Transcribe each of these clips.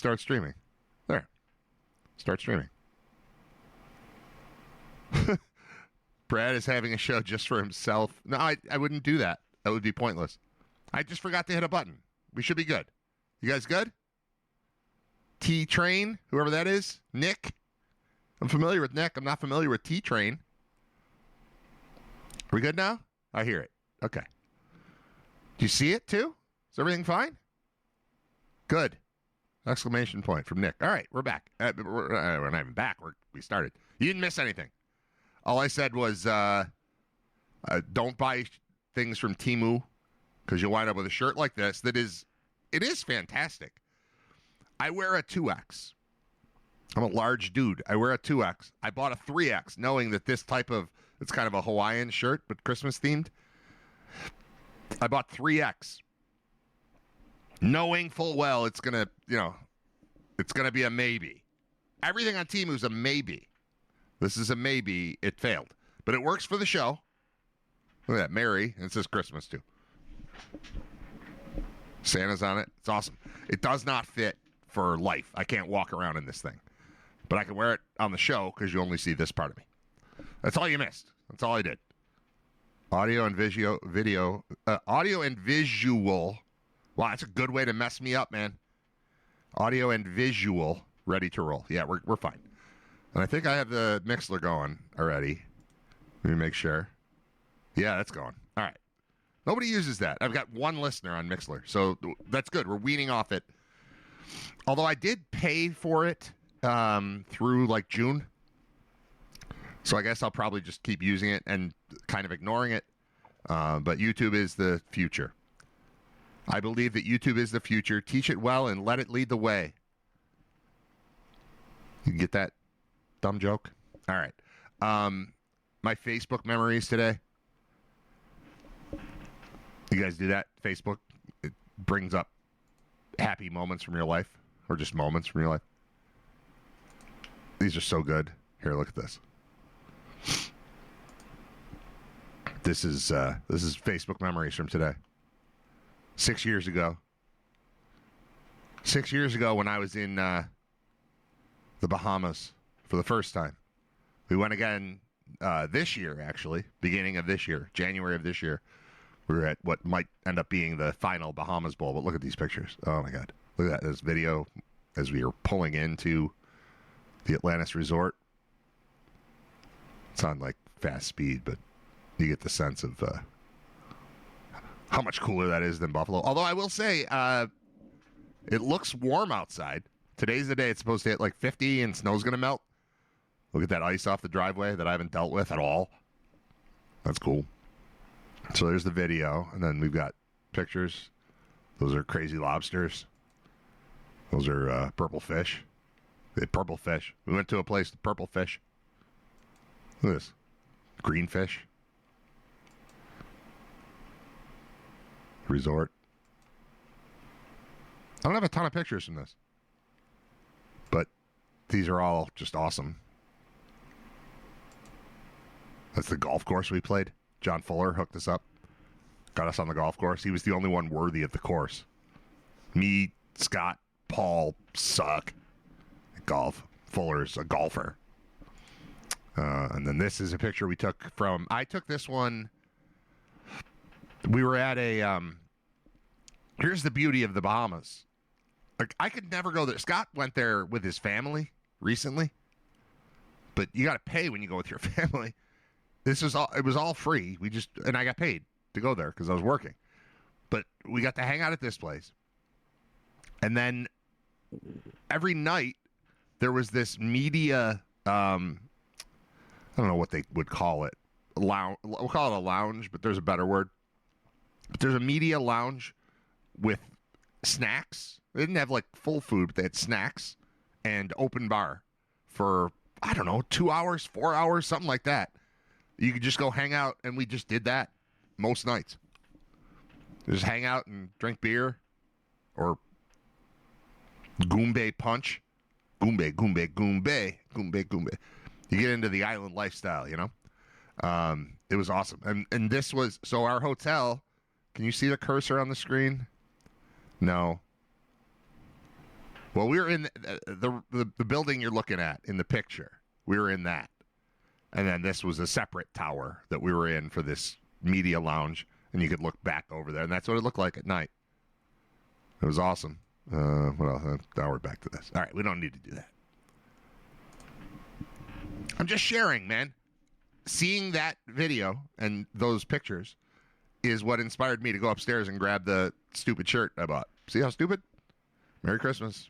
start streaming. There. Start streaming. Brad is having a show just for himself. No, I wouldn't do that. That would be pointless. I just forgot to hit a button. We should be good. You guys good? T-Train, whoever that is. Nick. I'm familiar with Nick. I'm not familiar with T-Train. Are we good now? I hear it. Okay. Do you see it too? Is everything fine? Good. Exclamation point from Nick. All right, we're back. We're not even back. We started. You didn't miss anything. All I said was don't buy things from Temu because you'll wind up with a shirt like this it is fantastic. I wear a 2X. I'm a large dude. I wear a 2X. I bought a 3X knowing that this type of, it's kind of a Hawaiian shirt, but Christmas themed. I bought 3X. Knowing full well it's going to be a maybe. Everything on Temu is a maybe. This is a maybe. It failed. But it works for the show. Look at that. Merry. And it says Christmas, too. Santa's on it. It's awesome. It does not fit for life. I can't walk around in this thing. But I can wear it on the show because you only see this part of me. That's all you missed. That's all I did. Audio and audio and visual. Wow, that's a good way to mess me up, man. Audio and visual ready to roll. Yeah, we're fine. And I think I have the Mixler going already. Let me make sure. Yeah, that's going. All right. Nobody uses that. I've got one listener on Mixler, so that's good. We're weaning off it. Although I did pay for it through like June. So I guess I'll probably just keep using it and kind of ignoring it. But YouTube is the future. I believe that YouTube is the future. Teach it well and let it lead the way. You get that dumb joke? All right. My Facebook memories today. You guys do that? Facebook? It brings up happy moments from your life or just moments from your life. These are so good. Here, look at this. This is Facebook memories from today. 6 years ago. 6 years ago when I was in the Bahamas for the first time. We went again this year, actually. Beginning of this year. January of this year. We were at what might end up being the final Bahamas Bowl. But look at these pictures. Oh, my God. Look at that. This video as we were pulling into the Atlantis Resort. It's on, like, fast speed, but you get the sense of how much cooler that is than Buffalo. Although I will say, it looks warm outside. Today's the day it's supposed to hit like 50 and snow's going to melt. Look at that ice off the driveway that I haven't dealt with at all. That's cool. So there's the video, and then we've got pictures. Those are crazy lobsters. Those are purple fish. The purple fish. We went to a place, the purple fish. Look at this. Green fish. Resort. I don't have a ton of pictures from this. But these are all just awesome. That's the golf course we played. John Fuller hooked us up. Got us on the golf course. He was the only one worthy of the course. Me, Scott, Paul suck at golf. Fuller's a golfer. And then this is a picture we took from... I took this one... We were at a... here's the beauty of the Bahamas. Like, I could never go there. Scott went there with his family recently. But you got to pay when you go with your family. This was all... It was all free. And I got paid to go there because I was working. But we got to hang out at this place. And then every night, there was this media... I don't know what they would call it. We'll call it a lounge, but there's a better word. But there's a media lounge with snacks. They didn't have like full food, but they had snacks and open bar for, I don't know, 2 hours, 4 hours, something like that. You could just go hang out, and we just did that most nights. Just hang out and drink beer or Goombay punch. Goombay, Goombay, Goombay, Goombay, Goombay. You get into the island lifestyle, you know? It was awesome. And this was, so our hotel, can you see the cursor on the screen? No. Well, we were in the building you're looking at in the picture. We were in that. And then this was a separate tower that we were in for this media lounge, and you could look back over there, and that's what it looked like at night. It was awesome. Well, now we're back to this. All right, we don't need to do that. I'm just sharing, man. Seeing that video and those pictures is what inspired me to go upstairs and grab the stupid shirt I bought. See how stupid? Merry Christmas.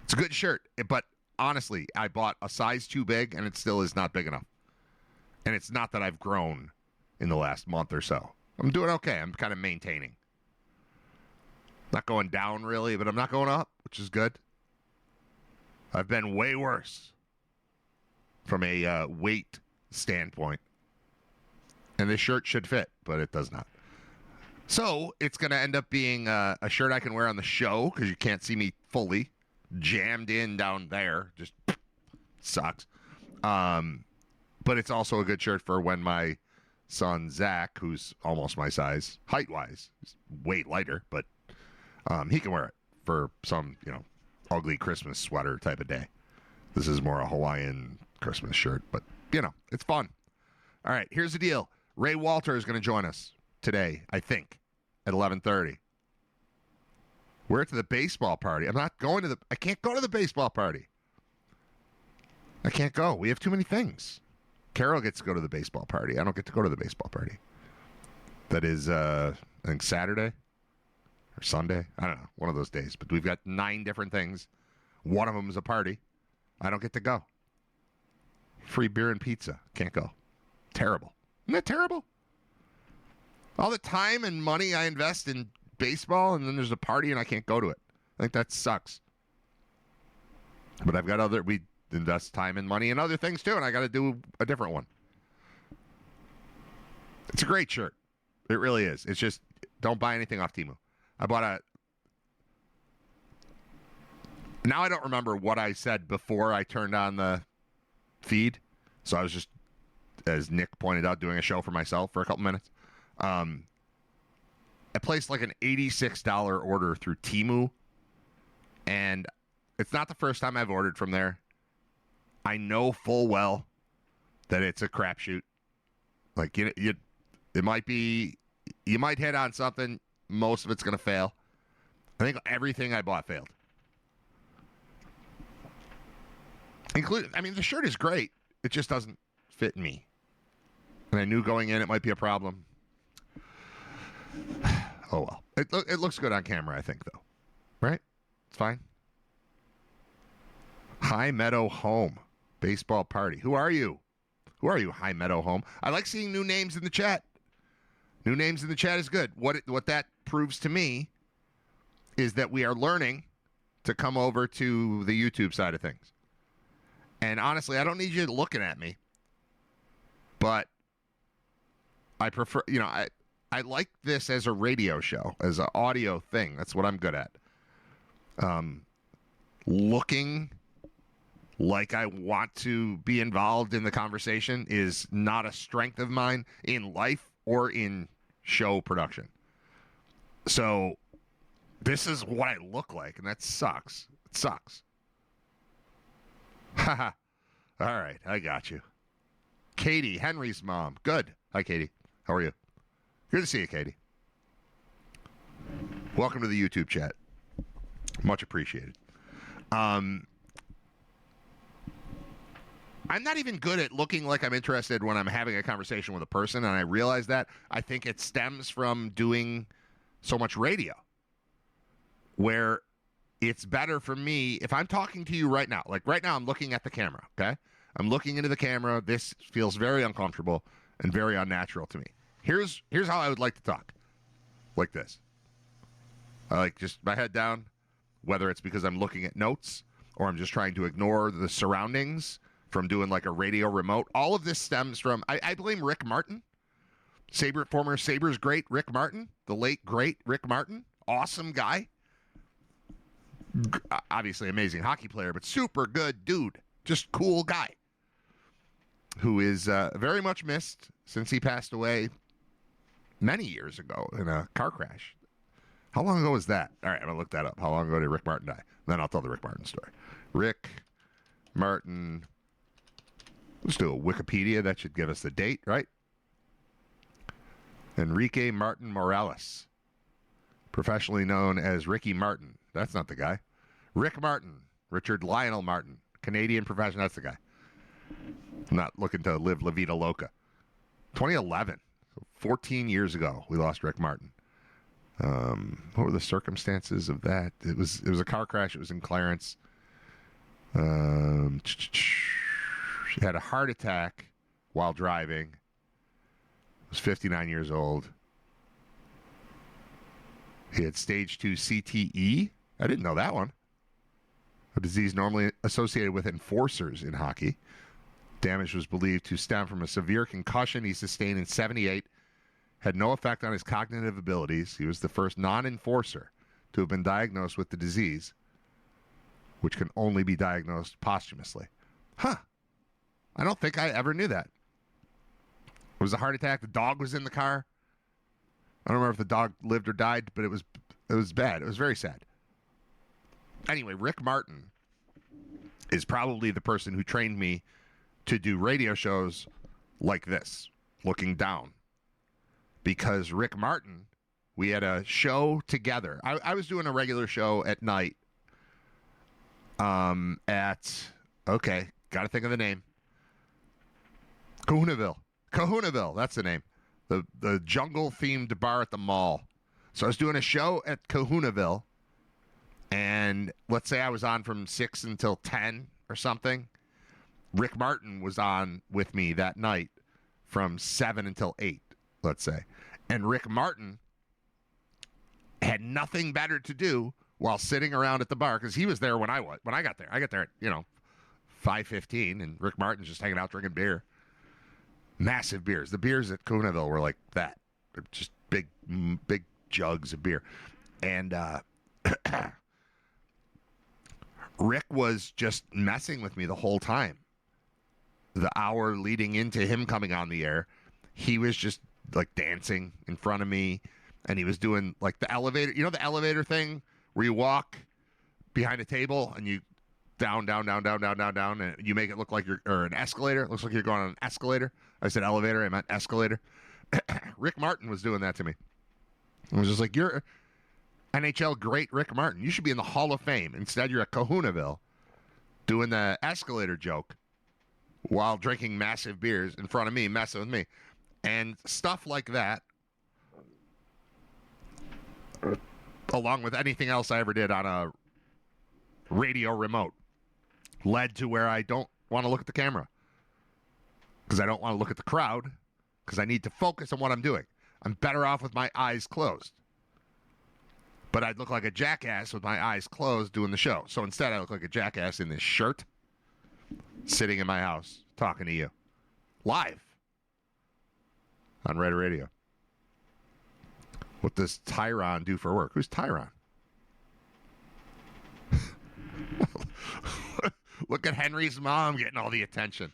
It's a good shirt, but honestly, I bought a size too big, and it still is not big enough. And it's not that I've grown in the last month or so. I'm doing okay. I'm kind of maintaining. Not going down, really, but I'm not going up, which is good. I've been way worse from a weight standpoint. And this shirt should fit, but it does not. So it's going to end up being a shirt I can wear on the show because you can't see me fully jammed in down there. Just sucks. But it's also a good shirt for when my son, Zach, who's almost my size, height-wise, is way lighter, but he can wear it for some, ugly Christmas sweater type of day. This is more a Hawaiian Christmas shirt, but, it's fun. All right, here's the deal. Ray Walter is going to join us today, I think, at 11:30. We're to the baseball party. I can't go to the baseball party. I can't go. We have too many things. Carol gets to go to the baseball party. I don't get to go to the baseball party. That is, I think, Saturday or Sunday. I don't know. One of those days. But we've got 9 different things. One of them is a party. I don't get to go. Free beer and pizza. Can't go. Terrible. Isn't that terrible? All the time and money I invest in baseball, and then there's a party and I can't go to it. I think that sucks. But I've got we invest time and money in other things too, and I got to do a different one. It's a great shirt. It really is. It's just, don't buy anything off Temu. I bought now I don't remember what I said before I turned on the feed. So I was just, as Nick pointed out, doing a show for myself for a couple minutes. I placed like an $86 order through Temu, and it's not the first time I've ordered from there. I know full well that it's a crapshoot. Like, it might be, you might hit on something. Most of it's going to fail. I think everything I bought failed. The shirt is great. It just doesn't fit me. And I knew going in it might be a problem. Oh, well. It looks good on camera, I think, though. Right? It's fine. High Meadow Home baseball party. Who are you? Who are you, High Meadow Home? I like seeing new names in the chat. New names in the chat is good. What that proves to me is that we are learning to come over to the YouTube side of things. And honestly, I don't need you looking at me. But I prefer, I like this as a radio show, as an audio thing. That's what I'm good at. Looking like I want to be involved in the conversation is not a strength of mine in life or in show production. So this is what I look like, and that sucks. It sucks. Haha. All right, I got you. Katie, Henry's mom. Good. Hi, Katie. How are you? Good to see you, Katie. Welcome to the YouTube chat. Much appreciated. I'm not even good at looking like I'm interested when I'm having a conversation with a person, and I realize that. I think it stems from doing so much radio, where it's better for me if I'm talking to you right now. Like right now, I'm looking at the camera, okay? I'm looking into the camera. This feels very uncomfortable and very unnatural to me. Here's how I would like to talk. Like this. I like just my head down, whether it's because I'm looking at notes or I'm just trying to ignore the surroundings from doing like a radio remote. All of this stems from, I blame Rick Martin. Former Sabres great Rick Martin. The late, great Rick Martin. Awesome guy. Obviously amazing hockey player, but super good dude. Just cool guy. Who is very much missed since he passed away many years ago in a car crash. How long ago was that? All right, I'm going to look that up. How long ago did Rick Martin die? Then I'll tell the Rick Martin story. Rick Martin. Let's do a Wikipedia. That should give us the date, right? Enrique Martin Morales, professionally known as Ricky Martin. That's not the guy. Rick Martin, Richard Lionel Martin, Canadian professional. That's the guy. Not looking to live La Vida Loca. 2011, so 14 years ago, we lost Rick Martin. What were the circumstances of that? It was a car crash. It was in Clarence. He had a heart attack while driving. Was 59 years old. He had stage 2 CTE. I didn't know that one. A disease normally associated with enforcers in hockey. Damage was believed to stem from a severe concussion he sustained in '78. Had no effect on his cognitive abilities. He was the first non-enforcer to have been diagnosed with the disease, which can only be diagnosed posthumously. Huh. I don't think I ever knew that. It was a heart attack. The dog was in the car. I don't remember if the dog lived or died, but it was bad. It was very sad. Anyway, Rick Martin is probably the person who trained me to do radio shows like this, looking down. Because Rick Martin, we had a show together. I was doing a regular show at night okay, got to think of the name. Kahunaville, that's the name. The jungle-themed bar at the mall. So I was doing a show at Kahunaville, and let's say I was on from 6 until 10 or something. Rick Martin was on with me that night from 7 until 8, let's say. And Rick Martin had nothing better to do while sitting around at the bar, because he was there when I got there. I got there at, 5:15, and Rick Martin's just hanging out drinking beer. Massive beers. The beers at Kahunaville were like that. They're just big jugs of beer. And Rick was just messing with me the whole time. The hour leading into him coming on the air, he was just like dancing in front of me, and he was doing like the elevator, the elevator thing where you walk behind a table and you down, and you make it look like or an escalator. It looks like you're going on an escalator. I said elevator, I meant escalator. Rick Martin was doing that to me. I was just like, you're NHL great Rick Martin. You should be in the Hall of Fame. Instead, you're at Kahunaville doing the escalator joke while drinking massive beers in front of me, messing with me. And stuff like that, along with anything else I ever did on a radio remote, led to where I don't want to look at the camera. Because I don't want to look at the crowd, because I need to focus on what I'm doing. I'm better off with my eyes closed. But I'd look like a jackass with my eyes closed doing the show. So instead, I look like a jackass in this shirt, sitting in my house, talking to you. Live. On Red Radio. What does Tyron do for work? Who's Tyron? Look at Henry's mom getting all the attention.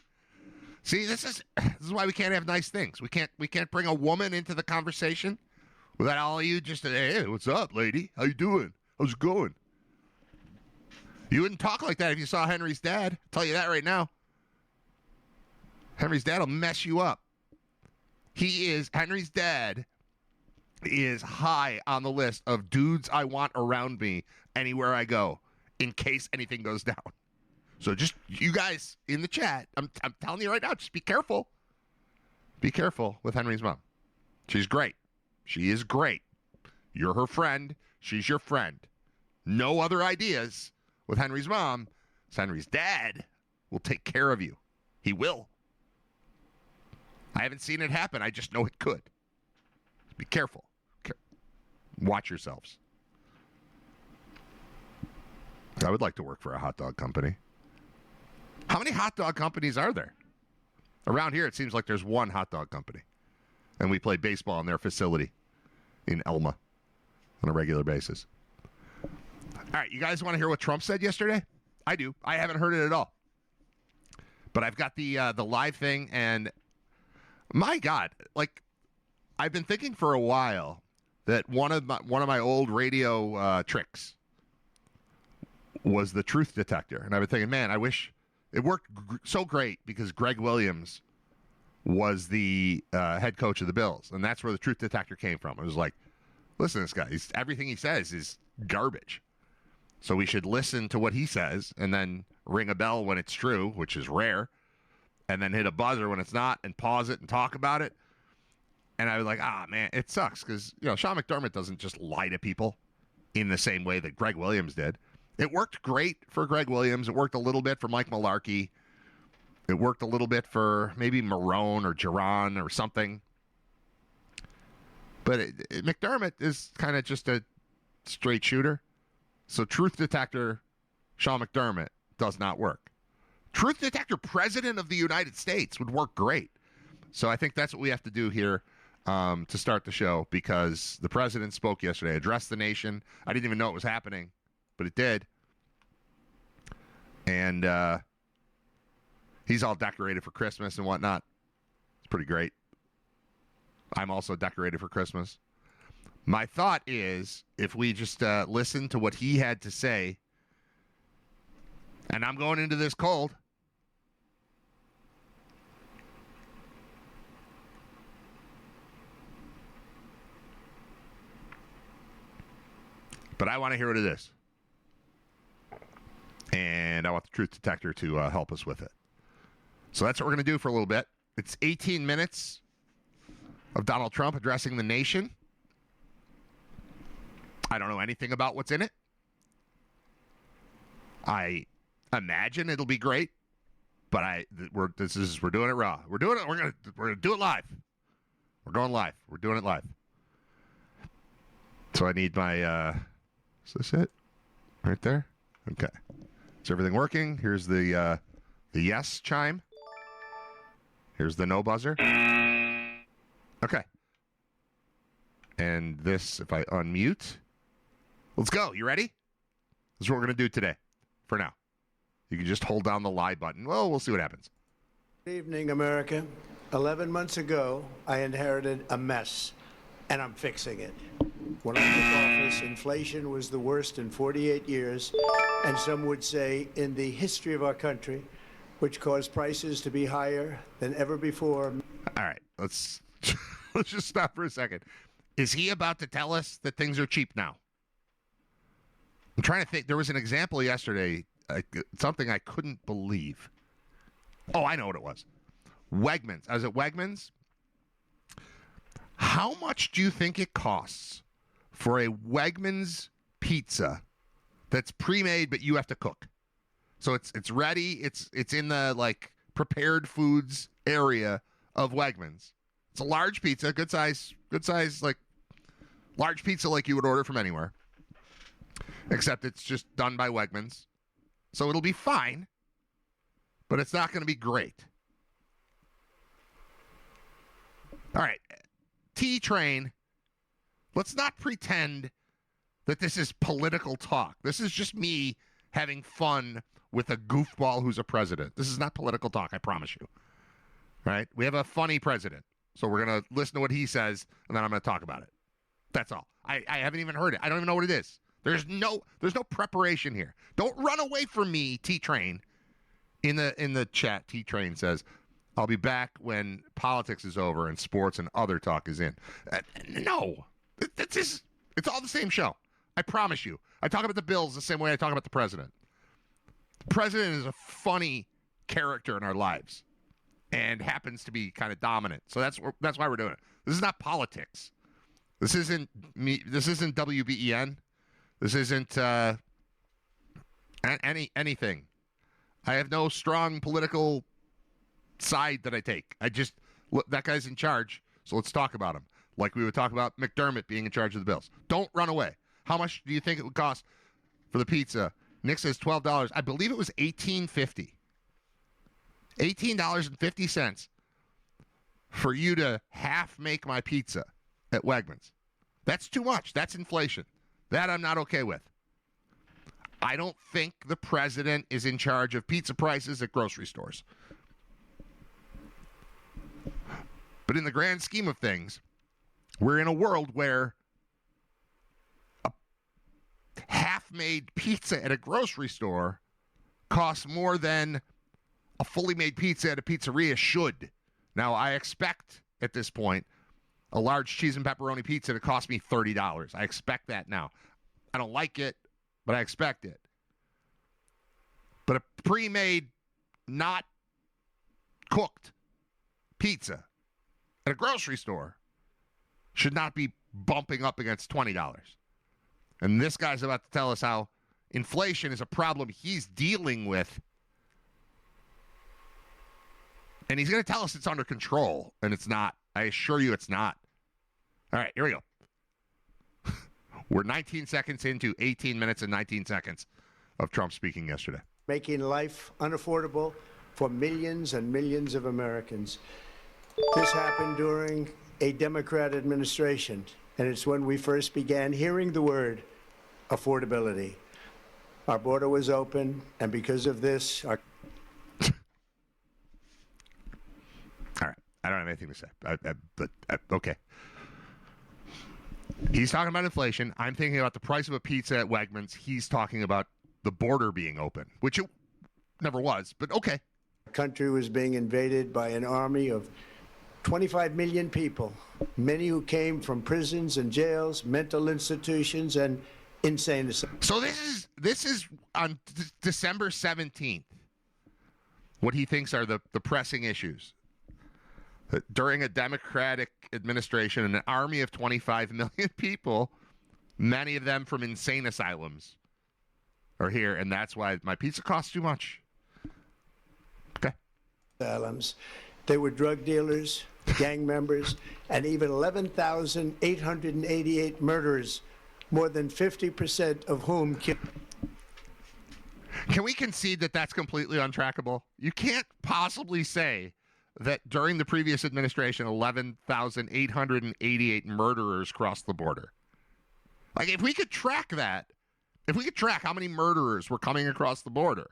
See, this is why we can't have nice things. We can't bring a woman into the conversation without all of you just, hey, what's up, lady? How you doing? How's it going? You wouldn't talk like that if you saw Henry's dad. I'll tell you that right now. Henry's dad will mess you up. Henry's dad is high on the list of dudes I want around me anywhere I go in case anything goes down. So just, you guys in the chat, I'm telling you right now, just be careful. Be careful with Henry's mom. She's great. She is great. You're her friend. She's your friend. No other ideas with Henry's mom. So Henry's dad will take care of you. He will. I haven't seen it happen. I just know it could. Be careful. Watch yourselves. I would like to work for a hot dog company. How many hot dog companies are there? Around here, it seems like there's one hot dog company. And we play baseball in their facility in Elma on a regular basis. All right, you guys want to hear what Trump said yesterday? I do. I haven't heard it at all. But I've got the live thing, and my God, like, I've been thinking for a while that one of my old radio tricks was the truth detector. And I've been thinking, man, I wish it worked so great because Greg Williams was the head coach of the Bills. And that's where the truth detector came from. It was like, listen to this guy. Everything he says is garbage. So we should listen to what he says and then ring a bell when it's true, which is rare, and then hit a buzzer when it's not and pause it and talk about it. And I was like, man, it sucks because, Sean McDermott doesn't just lie to people in the same way that Greg Williams did. It worked great for Greg Williams. It worked a little bit for Mike Mularkey. It worked a little bit for maybe Marrone or Giron or something. But McDermott is kind of just a straight shooter. So truth detector Sean McDermott does not work. Truth detector President of the United States would work great. So I think that's what we have to do here to start the show, because the president spoke yesterday, addressed the nation. I didn't even know it was happening, but it did. And he's all decorated for Christmas and whatnot. It's pretty great. I'm also decorated for Christmas. My thought is, if we just listen to what he had to say, and I'm going into this cold. But I want to hear what it is. And I want the truth detector to help us with it. So that's what we're going to do for a little bit. It's 18 minutes of Donald Trump addressing the nation. I don't know anything about what's in it. I imagine it'll be great, but we're doing it raw. We're doing it. We're gonna do it live. We're going live. We're doing it live. So I need my. Is this it? Right there. Okay. Is everything working? Here's the yes chime. Here's the no buzzer. Okay. And this, if I unmute, let's go. You ready? This is what we're going to do today. For now. You can just hold down the lie button. Well, we'll see what happens. Good evening, America. 11 months ago, I inherited a mess, and I'm fixing it. When I took office, inflation was the worst in 48 years, and some would say in the history of our country, which caused prices to be higher than ever before. All right, let's just stop for a second. Is he about to tell us that things are cheap now? I'm trying to think. There was an example yesterday, something I couldn't believe. Oh, I know what it was. Wegmans. I was at Wegmans. How much do you think it costs for a Wegmans pizza that's pre-made but you have to cook? So it's ready. It's in the prepared foods area of Wegmans. It's a large pizza, good size, large pizza like you would order from anywhere. Except it's just done by Wegmans. So it'll be fine, but it's not going to be great. All right. T-Train, let's not pretend that this is political talk. This is just me having fun with a goofball who's a president. This is not political talk, I promise you. Right? We have a funny president. So we're going to listen to what he says, and then I'm going to talk about it. That's all. I haven't even heard it. I don't even know what it is. There's no preparation here. Don't run away from me, T-Train. In the chat, T-Train says, I'll be back when politics is over and sports and other talk is in. No. It's all the same show. I promise you. I talk about the Bills the same way I talk about the president. The president is a funny character in our lives and happens to be kind of dominant. So that's why we're doing it. This is not politics. This isn't me. This isn't WBEN. This isn't anything. I have no strong political side that I take. That guy's in charge, so let's talk about him. Like we would talk about McDermott being in charge of the Bills. Don't run away. How much do you think it would cost for the pizza? Nick says $12. I believe it was $18.50. $18.50 for you to half make my pizza at Wegmans. That's too much. That's inflation. That I'm not okay with. I don't think the president is in charge of pizza prices at grocery stores. But in the grand scheme of things, we're in a world where half half-made pizza at a grocery store costs more than a fully made pizza at a pizzeria should. Now, I expect at this point a large cheese and pepperoni pizza to cost me $30. I expect that now. I don't like it, but I expect it. But a pre-made, not cooked pizza at a grocery store should not be bumping up against $20. And this guy's about to tell us how inflation is a problem he's dealing with. And he's going to tell us it's under control, and it's not. I assure you it's not. All right, here we go. We're 19 seconds into 18 minutes and 19 seconds of Trump speaking yesterday. Making life unaffordable for millions and millions of Americans. This happened during a Democrat administration, and it's when we first began hearing the word affordability. Our border was open, and because of this, our... All right. I don't have anything to say. Okay. He's talking about inflation. I'm thinking about the price of a pizza at Wegmans. He's talking about the border being open, which it never was, but okay. Our country was being invaded by an army of 25 million people, many who came from prisons and jails, mental institutions, and insane asylums. So this is on December 17th, what he thinks are the pressing issues. During a Democratic administration, an army of 25 million people, many of them from insane asylums, are here, and that's why my pizza costs too much. Okay. Asylums. They were drug dealers, gang members, and even 11,888 murderers, more than 50% of whom killed. Can we concede that that's completely untrackable? You can't possibly say that during the previous administration, 11,888 murderers crossed the border. Like, if we could track that, if we could track how many murderers were coming across the border,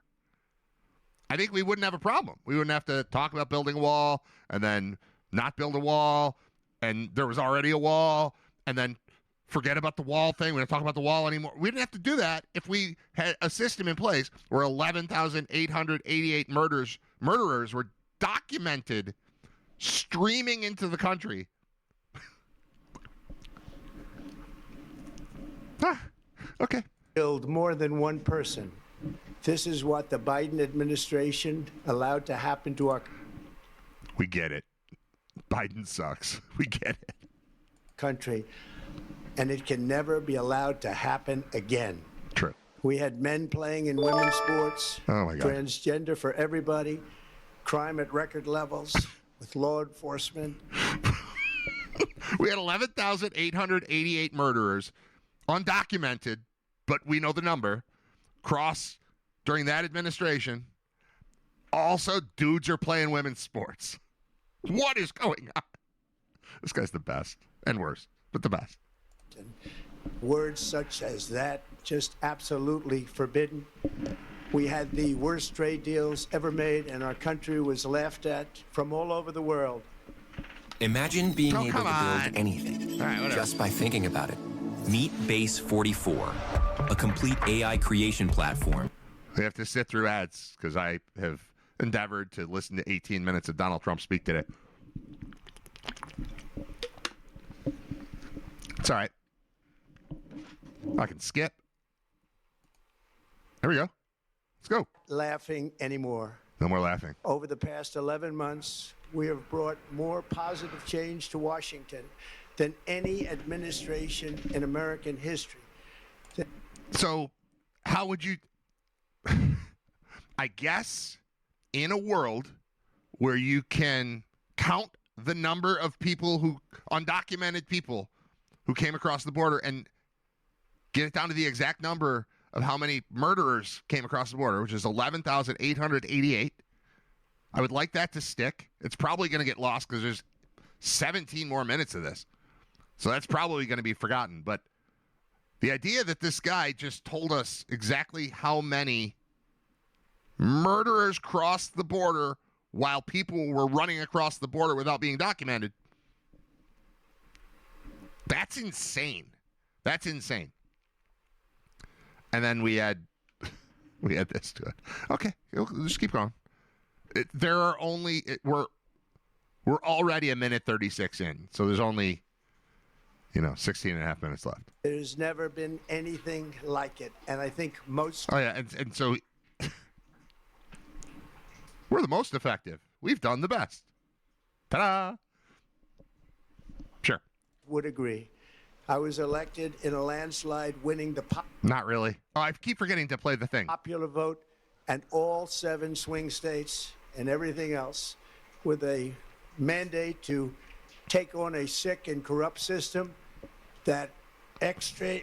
I think we wouldn't have a problem. We wouldn't have to talk about building a wall and then not build a wall, and there was already a wall, and then forget about the wall thing. We don't talk about the wall anymore. We didn't have to do that if we had a system in place where 11,888 murderers were documented streaming into the country. Okay. Killed more than one person. This is what the Biden administration allowed to happen to our We get it. Biden sucks. We get it. country, and it can never be allowed to happen again. True. We had men playing in women's sports, Oh, my God. transgender for everybody, crime at record levels with law enforcement. We had 11,888 murderers, undocumented, but we know the number, cross during that administration. Also, dudes are playing women's sports. What is going on? This guy's the best, and worse, but the best. And words such as that just absolutely forbidden. We had the worst trade deals ever made, and our country was laughed at from all over the world. Imagine being able to come on. build anything All right, whatever. just by thinking about it. Meet Base 44, a complete AI creation platform. We have to sit through ads because I have endeavored to listen to 18 minutes of Donald Trump speak today. It's all right. I can skip. There we go. Let's go. Laughing anymore. No more laughing. Over the past 11 months, we have brought more positive change to Washington than any administration in American history. So, how would you... I guess in a world where you can count the number of people who, undocumented people who came across the border and get it down to the exact number of how many murderers came across the border, which is 11,888. I would like that to stick. It's probably going to get lost because there's 17 more minutes of this. So that's probably going to be forgotten. But the idea that this guy just told us exactly how many murderers crossed the border while people were running across the border without being documented, that's insane. That's insane. and then we had this to it. Okay, just keep going. There are only we're already a minute 36 in, so there's only 16 and a half minutes left. There's never been anything like it, and I think most. Oh yeah, and so we're the most effective. We've done the best. Ta-da! Sure. Would agree. I was elected in a landslide, winning the Not really. Oh, I keep forgetting to play the thing. popular vote, and all 7 swing states and everything else, with a mandate to take on a sick and corrupt system that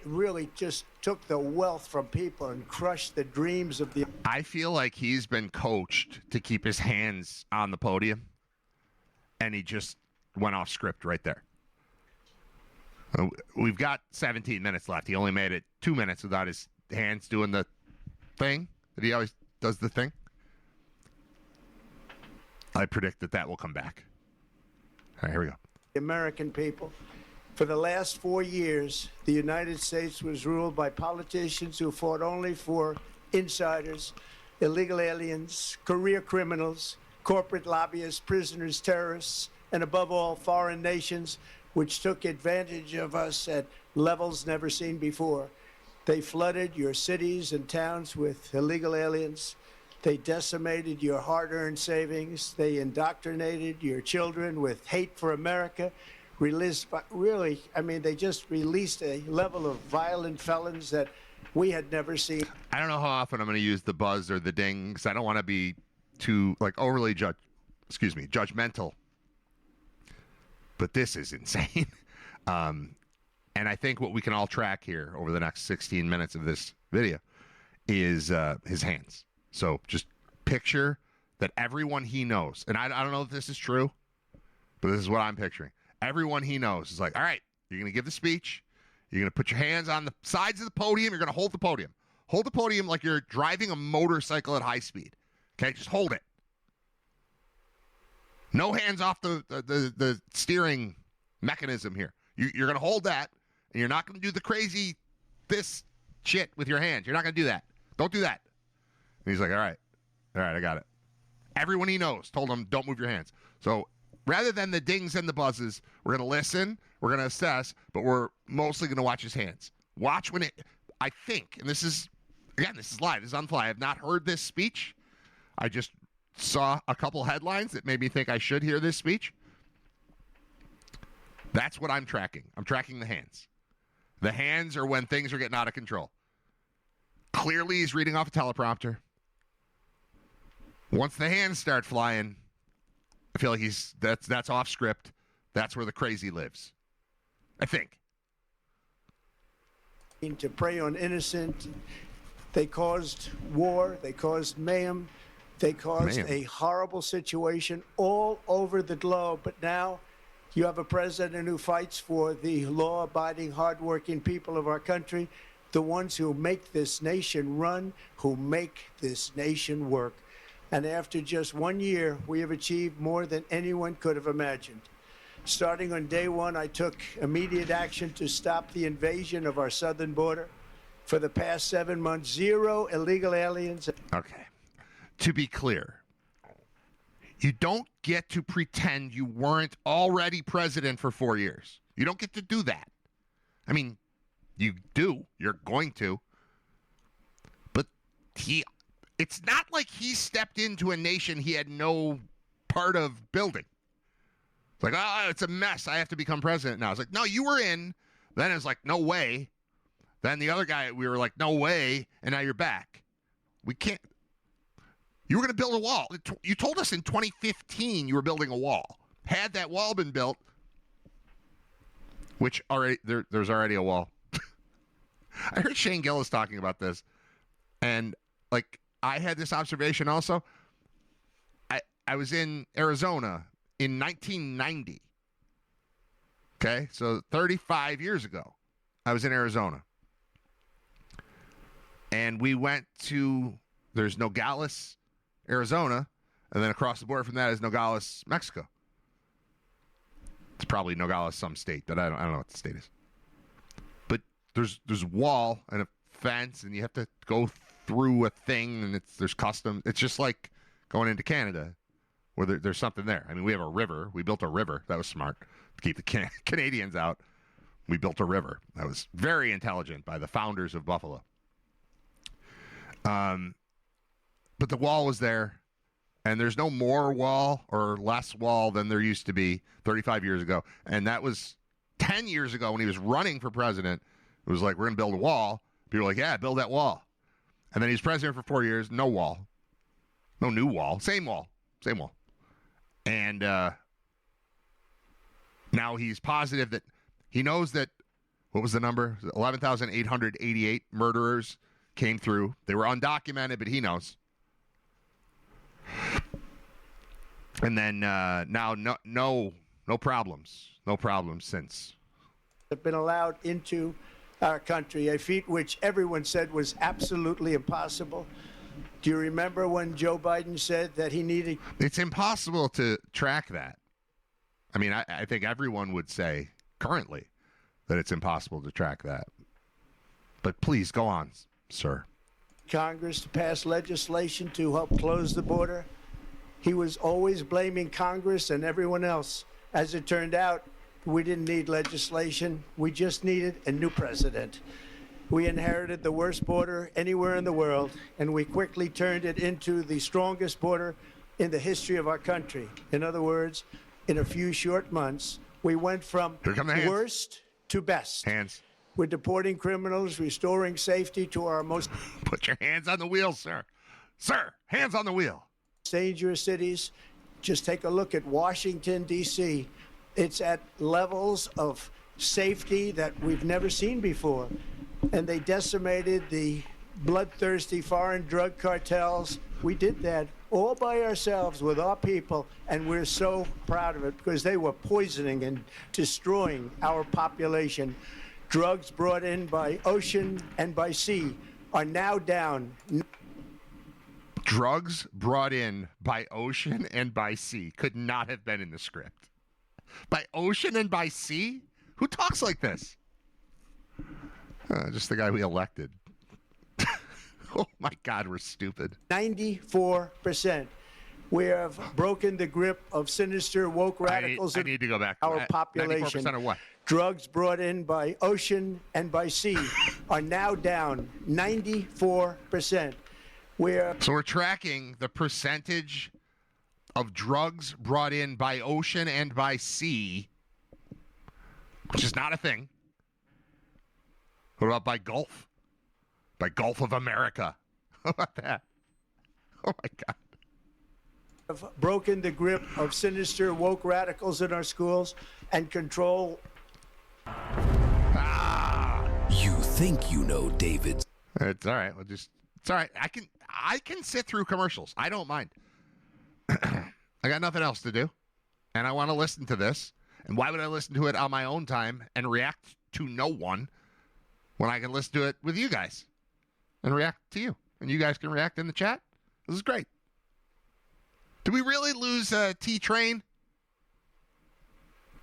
really just took the wealth from people and crushed the dreams of the. I feel like he's been coached to keep his hands on the podium, and he just went off script right there. We've got 17 minutes left. He only made it 2 minutes without his hands doing the thing that he always does the thing. I predict that will come back. All right, here we go. The American people. For the last 4 years, the United States was ruled by politicians who fought only for insiders, illegal aliens, career criminals, corporate lobbyists, prisoners, terrorists, and above all, foreign nations, which took advantage of us at levels never seen before. They flooded your cities and towns with illegal aliens. They decimated your hard-earned savings. They indoctrinated your children with hate for America. They just released a level of violent felons that we had never seen. I don't know how often I'm going to use the buzz or the ding because I don't want to be too overly judgmental. But this is insane. And I think what we can all track here over the next 16 minutes of this video is his hands. So just picture that everyone he knows, and I don't know if this is true, but this is what I'm picturing. Everyone he knows is like, all right, you're going to give the speech. You're going to put your hands on the sides of the podium. You're going to hold the podium. Hold the podium like you're driving a motorcycle at high speed. Okay, just hold it. No hands off the steering mechanism here. You're going to hold that, and you're not going to do the crazy this shit with your hands. You're not going to do that. Don't do that. And he's like, all right, I got it. Everyone he knows told him, don't move your hands. So rather than the dings and the buzzes, we're going to listen, we're going to assess, but we're mostly going to watch his hands. Watch when I think, and this is live, this is on fly. I have not heard this speech. I just saw a couple headlines that made me think I should hear this speech. That's what I'm tracking. I'm tracking the hands. The hands are when things are getting out of control. Clearly, he's reading off a teleprompter. Once the hands start flying, I feel like that's off script. That's where the crazy lives. I think. To prey on innocent. They caused war. They caused mayhem. They caused a horrible situation all over the globe. But now you have a president who fights for the law-abiding, hardworking people of our country, the ones who make this nation run, who make this nation work. And after just 1 year, we have achieved more than anyone could have imagined. Starting on day one, I took immediate action to stop the invasion of our southern border. For the past 7 months, 0 illegal aliens. Okay. To be clear, you don't get to pretend you weren't already president for 4 years. You don't get to do that. I mean, you do. You're going to. But it's not like he stepped into a nation he had no part of building. It's like, it's a mess. I have to become president now. It's like, no, you were in. Then it's like, no way. Then the other guy, we were like, no way. And now you're back. We can't. You were going to build a wall. You told us in 2015 you were building a wall. Had that wall been built, which already there's already a wall. I heard Shane Gillis talking about this, and I had this observation also. I was in Arizona in 1990. Okay, so 35 years ago, I was in Arizona, and we went to there's Nogales, Arizona, and then across the border from that is Nogales, Mexico. It's probably Nogales, some state, but I don't know what the state is. But there's a wall and a fence and you have to go through a thing and there's customs. It's just like going into Canada where there's something there. I mean, we have a river. We built a river. That was smart to keep the Canadians out. We built a river. That was very intelligent by the founders of Buffalo. But the wall was there, and there's no more wall or less wall than there used to be 35 years ago. And that was 10 years ago when he was running for president. It was like, we're going to build a wall. People were like, yeah, build that wall. And then he's president for 4 years. No wall. No new wall. Same wall. Same wall. And now he's positive that he knows that, what was the number? 11,888 murderers came through. They were undocumented, but he knows. And then now no problems. No problems since. Have been allowed into our country, a feat which everyone said was absolutely impossible. Do you remember when Joe Biden said that he needed... It's impossible to track that. I mean, I think everyone would say currently that it's impossible to track that. But please, go on, sir. Congress to pass legislation to help close the border? He was always blaming Congress and everyone else. As it turned out, we didn't need legislation. We just needed a new president. We inherited the worst border anywhere in the world, and we quickly turned it into the strongest border in the history of our country. In other words, in a few short months, we went from worst to best. Hands. We're deporting criminals, restoring safety to our most... Put your hands on the wheel, sir. Sir, hands on the wheel. Dangerous cities. Just take a look at Washington, D.C. It's at levels of safety that we've never seen before. And they decimated the bloodthirsty foreign drug cartels. We did that all by ourselves with our people, and we're so proud of it because they were poisoning and destroying our population. Drugs brought in by ocean and by sea are now down. Drugs brought in by ocean and by sea could not have been in the script. By ocean and by sea? Who talks like this? Just the guy we elected. Oh my God, we're stupid. 94%. We have broken the grip of sinister woke radicals I need to go back. Our population. 94% of what? Drugs brought in by ocean and by sea are now down 94%. So we're tracking the percentage of drugs brought in by ocean and by sea, which is not a thing. What about by Gulf? By Gulf of America? How about that? Oh my God. Have broken the grip of sinister woke radicals in our schools and control. You think you know, David. It's all right. It's all right. I can sit through commercials. I don't mind. I got nothing else to do, and I want to listen to this. And why would I listen to it on my own time and react to no one when I can listen to it with you guys and react to you? And you guys can react in the chat. This is great. Did we really lose T-Train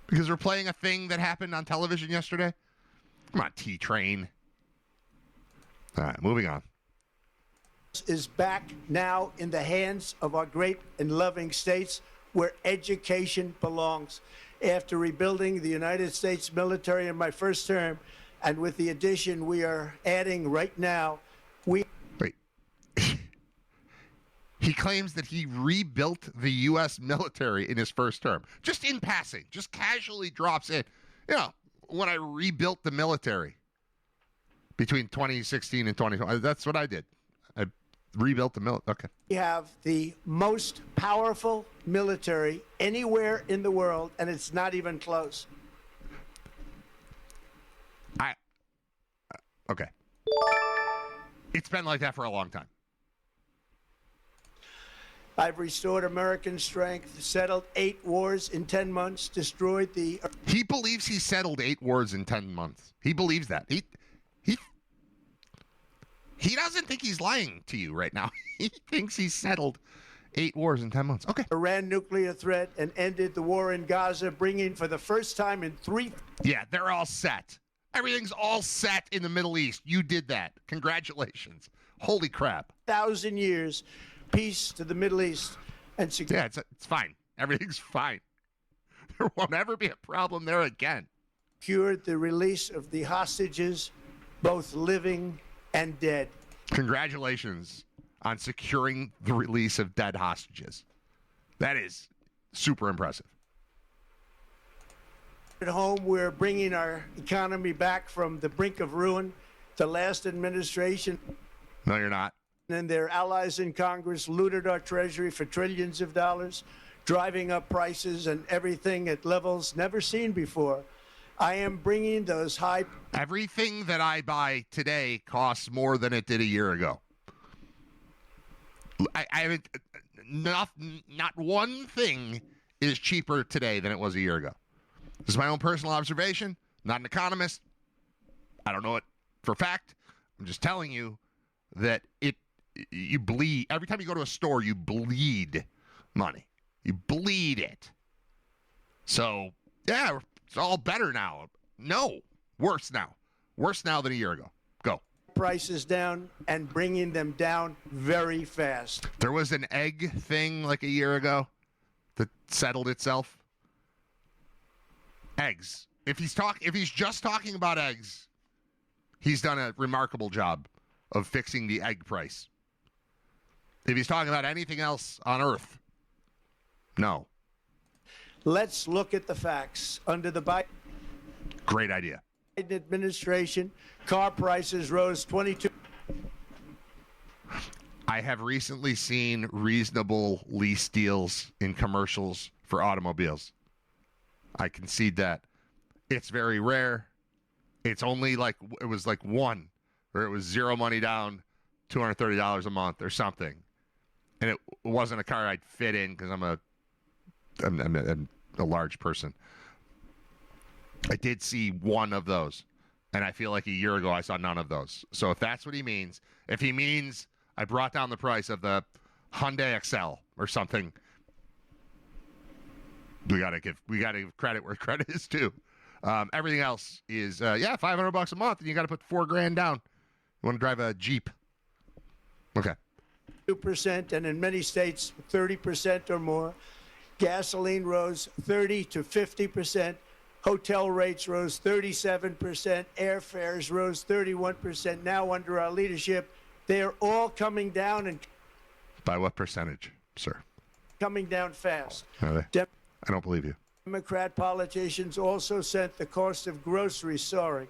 because we're playing a thing that happened on television yesterday? Come on, T-Train. All right, moving on. Is back now in the hands of our great and loving states where education belongs. After rebuilding the United States military in my first term, and with the addition we are adding right now, Wait. He claims that he rebuilt the U.S. military in his first term. Just in passing. Just casually drops in. You know, when I rebuilt the military between 2016 and 2020. That's what I did. I rebuilt the military. Okay. We have the most powerful military anywhere in the world, and it's not even close. Okay. It's been like that for a long time. I've restored American strength, settled 8 wars in 10 months, destroyed the... He believes he settled 8 wars in 10 months. He believes that. He doesn't think he's lying to you right now. He thinks he's settled 8 wars in 10 months. Okay. Iran nuclear threat and ended the war in Gaza, bringing for the first time in 3... Yeah, they're all set. Everything's all set in the Middle East. You did that. Congratulations. Holy crap. 1,000 years, peace to the Middle East and security. Yeah, it's fine. Everything's fine. There won't ever be a problem there again. Secured the release of the hostages, both living and dead. Congratulations on securing the release of dead hostages. That is super impressive. At home, we're bringing our economy back from the brink of ruin. The last administration No, you're not. and their allies in Congress looted our treasury for trillions of dollars, driving up prices and everything at levels never seen before. I am bringing those high. Everything that I buy today costs more than it did a year ago. I haven't, not one thing is cheaper today than it was a year ago. This is my own personal observation. Not an economist. I don't know it for a fact. I'm just telling you that you bleed. Every time you go to a store, you bleed money. You bleed it. So, yeah, it's all better now. No, worse now. Worse now than a year ago. Go. Prices down and bringing them down very fast. There was an egg thing like a year ago that settled itself. Eggs. If he's just talking about eggs, he's done a remarkable job of fixing the egg price. If he's talking about anything else on earth, no. Let's look at the facts. Under the Biden Great idea. administration, car prices rose 22. I have recently seen reasonable lease deals in commercials for automobiles. I concede that. It's very rare. It's only it was like one, or it was zero money down, $230 a month or something. And it wasn't a car I'd fit in because I'm a large person. I did see one of those, and I feel like a year ago I saw none of those. So if that's what he means, if he means I brought down the price of the Hyundai Excel or something, we gotta give credit where credit is due. Everything else is $500 a month, and you got to put $4,000 down. You want to drive a Jeep? Okay. 2%, and in many states, 30% or more. Gasoline rose 30 to 50%. Hotel rates rose 37%. Airfares rose 31%. Now, under our leadership, they are all coming down and By what percentage, sir? coming down fast. Are they? I don't believe you. Democrat politicians also sent the cost of groceries soaring,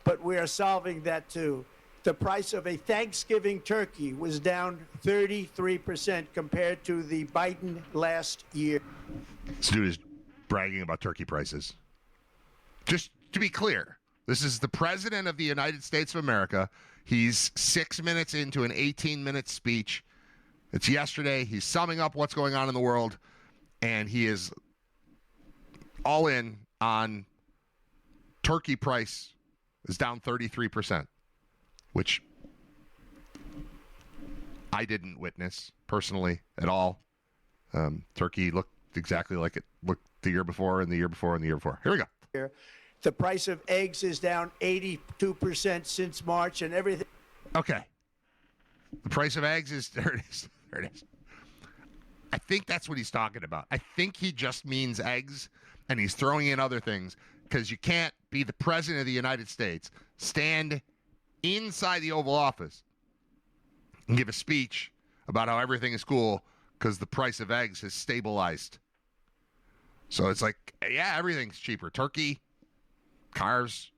but we are solving that too. The price of a Thanksgiving turkey was down 33% compared to the Biden last year. This dude is bragging about turkey prices. Just to be clear, this is the President of the United States of America. He's 6 minutes into an 18-minute speech. It's yesterday. He's summing up what's going on in the world, and he is all in on turkey price is down 33%, which I didn't witness personally at all. Turkey looked exactly like it looked the year before and the year before and the year before. Here we go. The price of eggs is down 82% since March, and everything. Okay. The price of eggs is there. It is. There it is. I think that's what he's talking about. I think he just means eggs, and he's throwing in other things because you can't be the President of the United States, stand inside the Oval Office, and give a speech about how everything is cool because the price of eggs has stabilized. So it's like, yeah, everything's cheaper. Turkey, cars.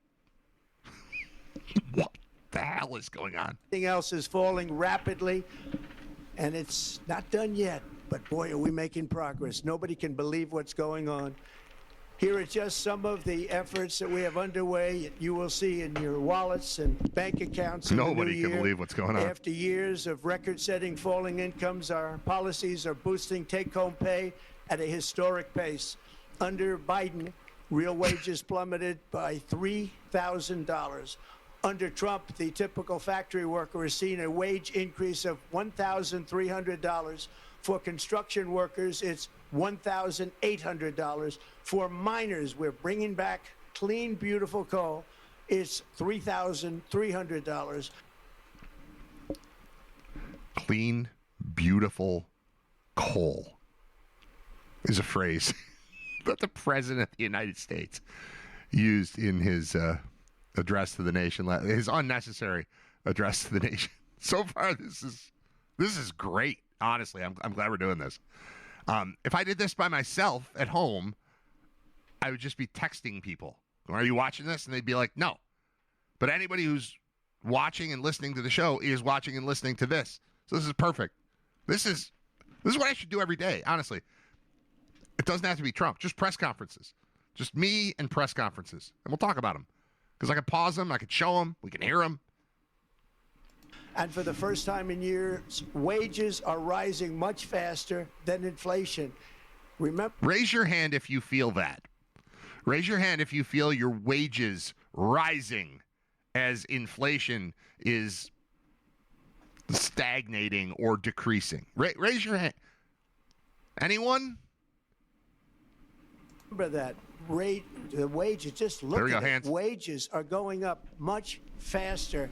What the hell is going on? Everything else is falling rapidly, and it's not done yet. But boy, are we making progress. Nobody can believe what's going on. Here are just some of the efforts that we have underway. You will see in your wallets and bank accounts. In Nobody the new can year. believe what's going on. After years of record-setting falling incomes, our policies are boosting take-home pay at a historic pace. Under Biden, real wages plummeted by $3,000. Under Trump, the typical factory worker has seen a wage increase of $1,300. For construction workers, it's $1,800. For miners, we're bringing back clean, beautiful coal. it's $3,300. Clean, beautiful coal is a phrase that the President of the United States used in his address to the nation, his unnecessary address to the nation. So far, this is great. Honestly, I'm glad we're doing this. If I did this by myself at home, I would just be texting people. Are you watching this? And they'd be like, no. But anybody who's watching and listening to the show is watching and listening to this. So this is perfect. This is what I should do every day, honestly. It doesn't have to be Trump. Just press conferences. Just me and press conferences. And we'll talk about them. Because I could pause them. I could show them. We can hear them. And for the first time in years, wages are rising much faster than inflation. Remember, raise your hand if you feel that. Raise your hand if you feel your wages rising as inflation is stagnating or decreasing. Raise your hand. Anyone? remember that the wages, just look at it, wages are going up much faster.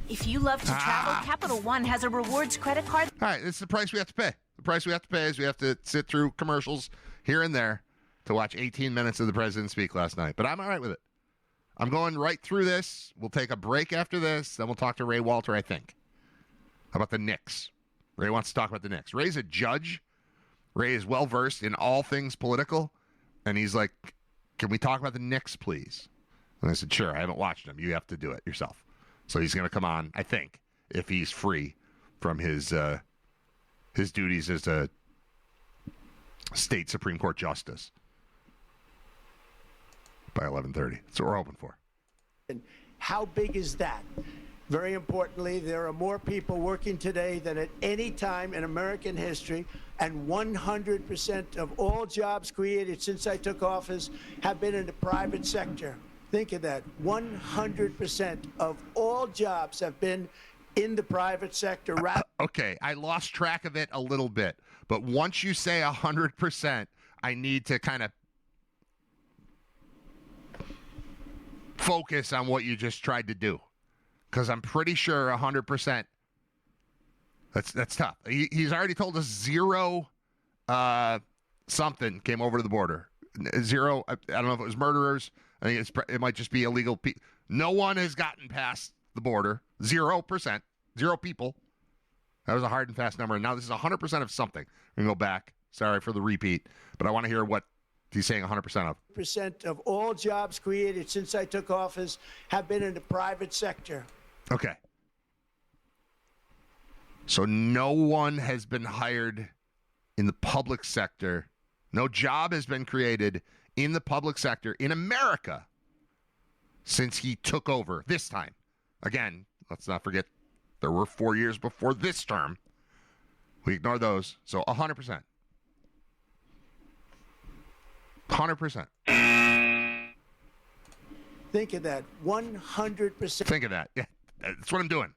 If you love to travel, Capital One has a rewards credit card. All right, this is the price we have to pay. The price we have to pay is we have to sit through commercials here and there to watch 18 minutes of the president speak last night. But I'm all right with it. I'm going right through this. We'll take a break after this. Then we'll talk to Ray Walter, I think. How about the Knicks? Ray wants to talk about the Knicks. Ray's a judge. Ray is well-versed in all things political. And he's like, can we talk about the Knicks, please? And I said, sure. I haven't watched them. You have to do it yourself. So he's going to come on, I think, if he's free from his duties as a state Supreme Court justice by 11:30. That's what we're hoping for. And how big is that? Very importantly, there are more people working today than at any time in American history, and 100% of all jobs created since I took office have been in the private sector. Think of that. 100% of all jobs have been in the private sector. Okay, I lost track of it a little bit, but once you say 100%, I need to kind of focus on what you just tried to do, because I'm pretty sure 100%. That's tough. He's already told us zero something came over to the border. Zero. I don't know if it was murderers. I think it might just be illegal. No one has gotten past the border. 0%. 0 people. That was a hard and fast number. And now this is 100% of something. We're going to go back. Sorry for the repeat, but I want to hear what he's saying 100% of. Percent of all jobs created since I took office have been in the private sector. Okay. So no one has been hired in the public sector. No job has been created in the public sector in America since he took over this time. Again, let's not forget there were 4 years before this term. We ignore those. So 100%. 100%. Think of that. 100%. Think of that. Yeah, that's what I'm doing.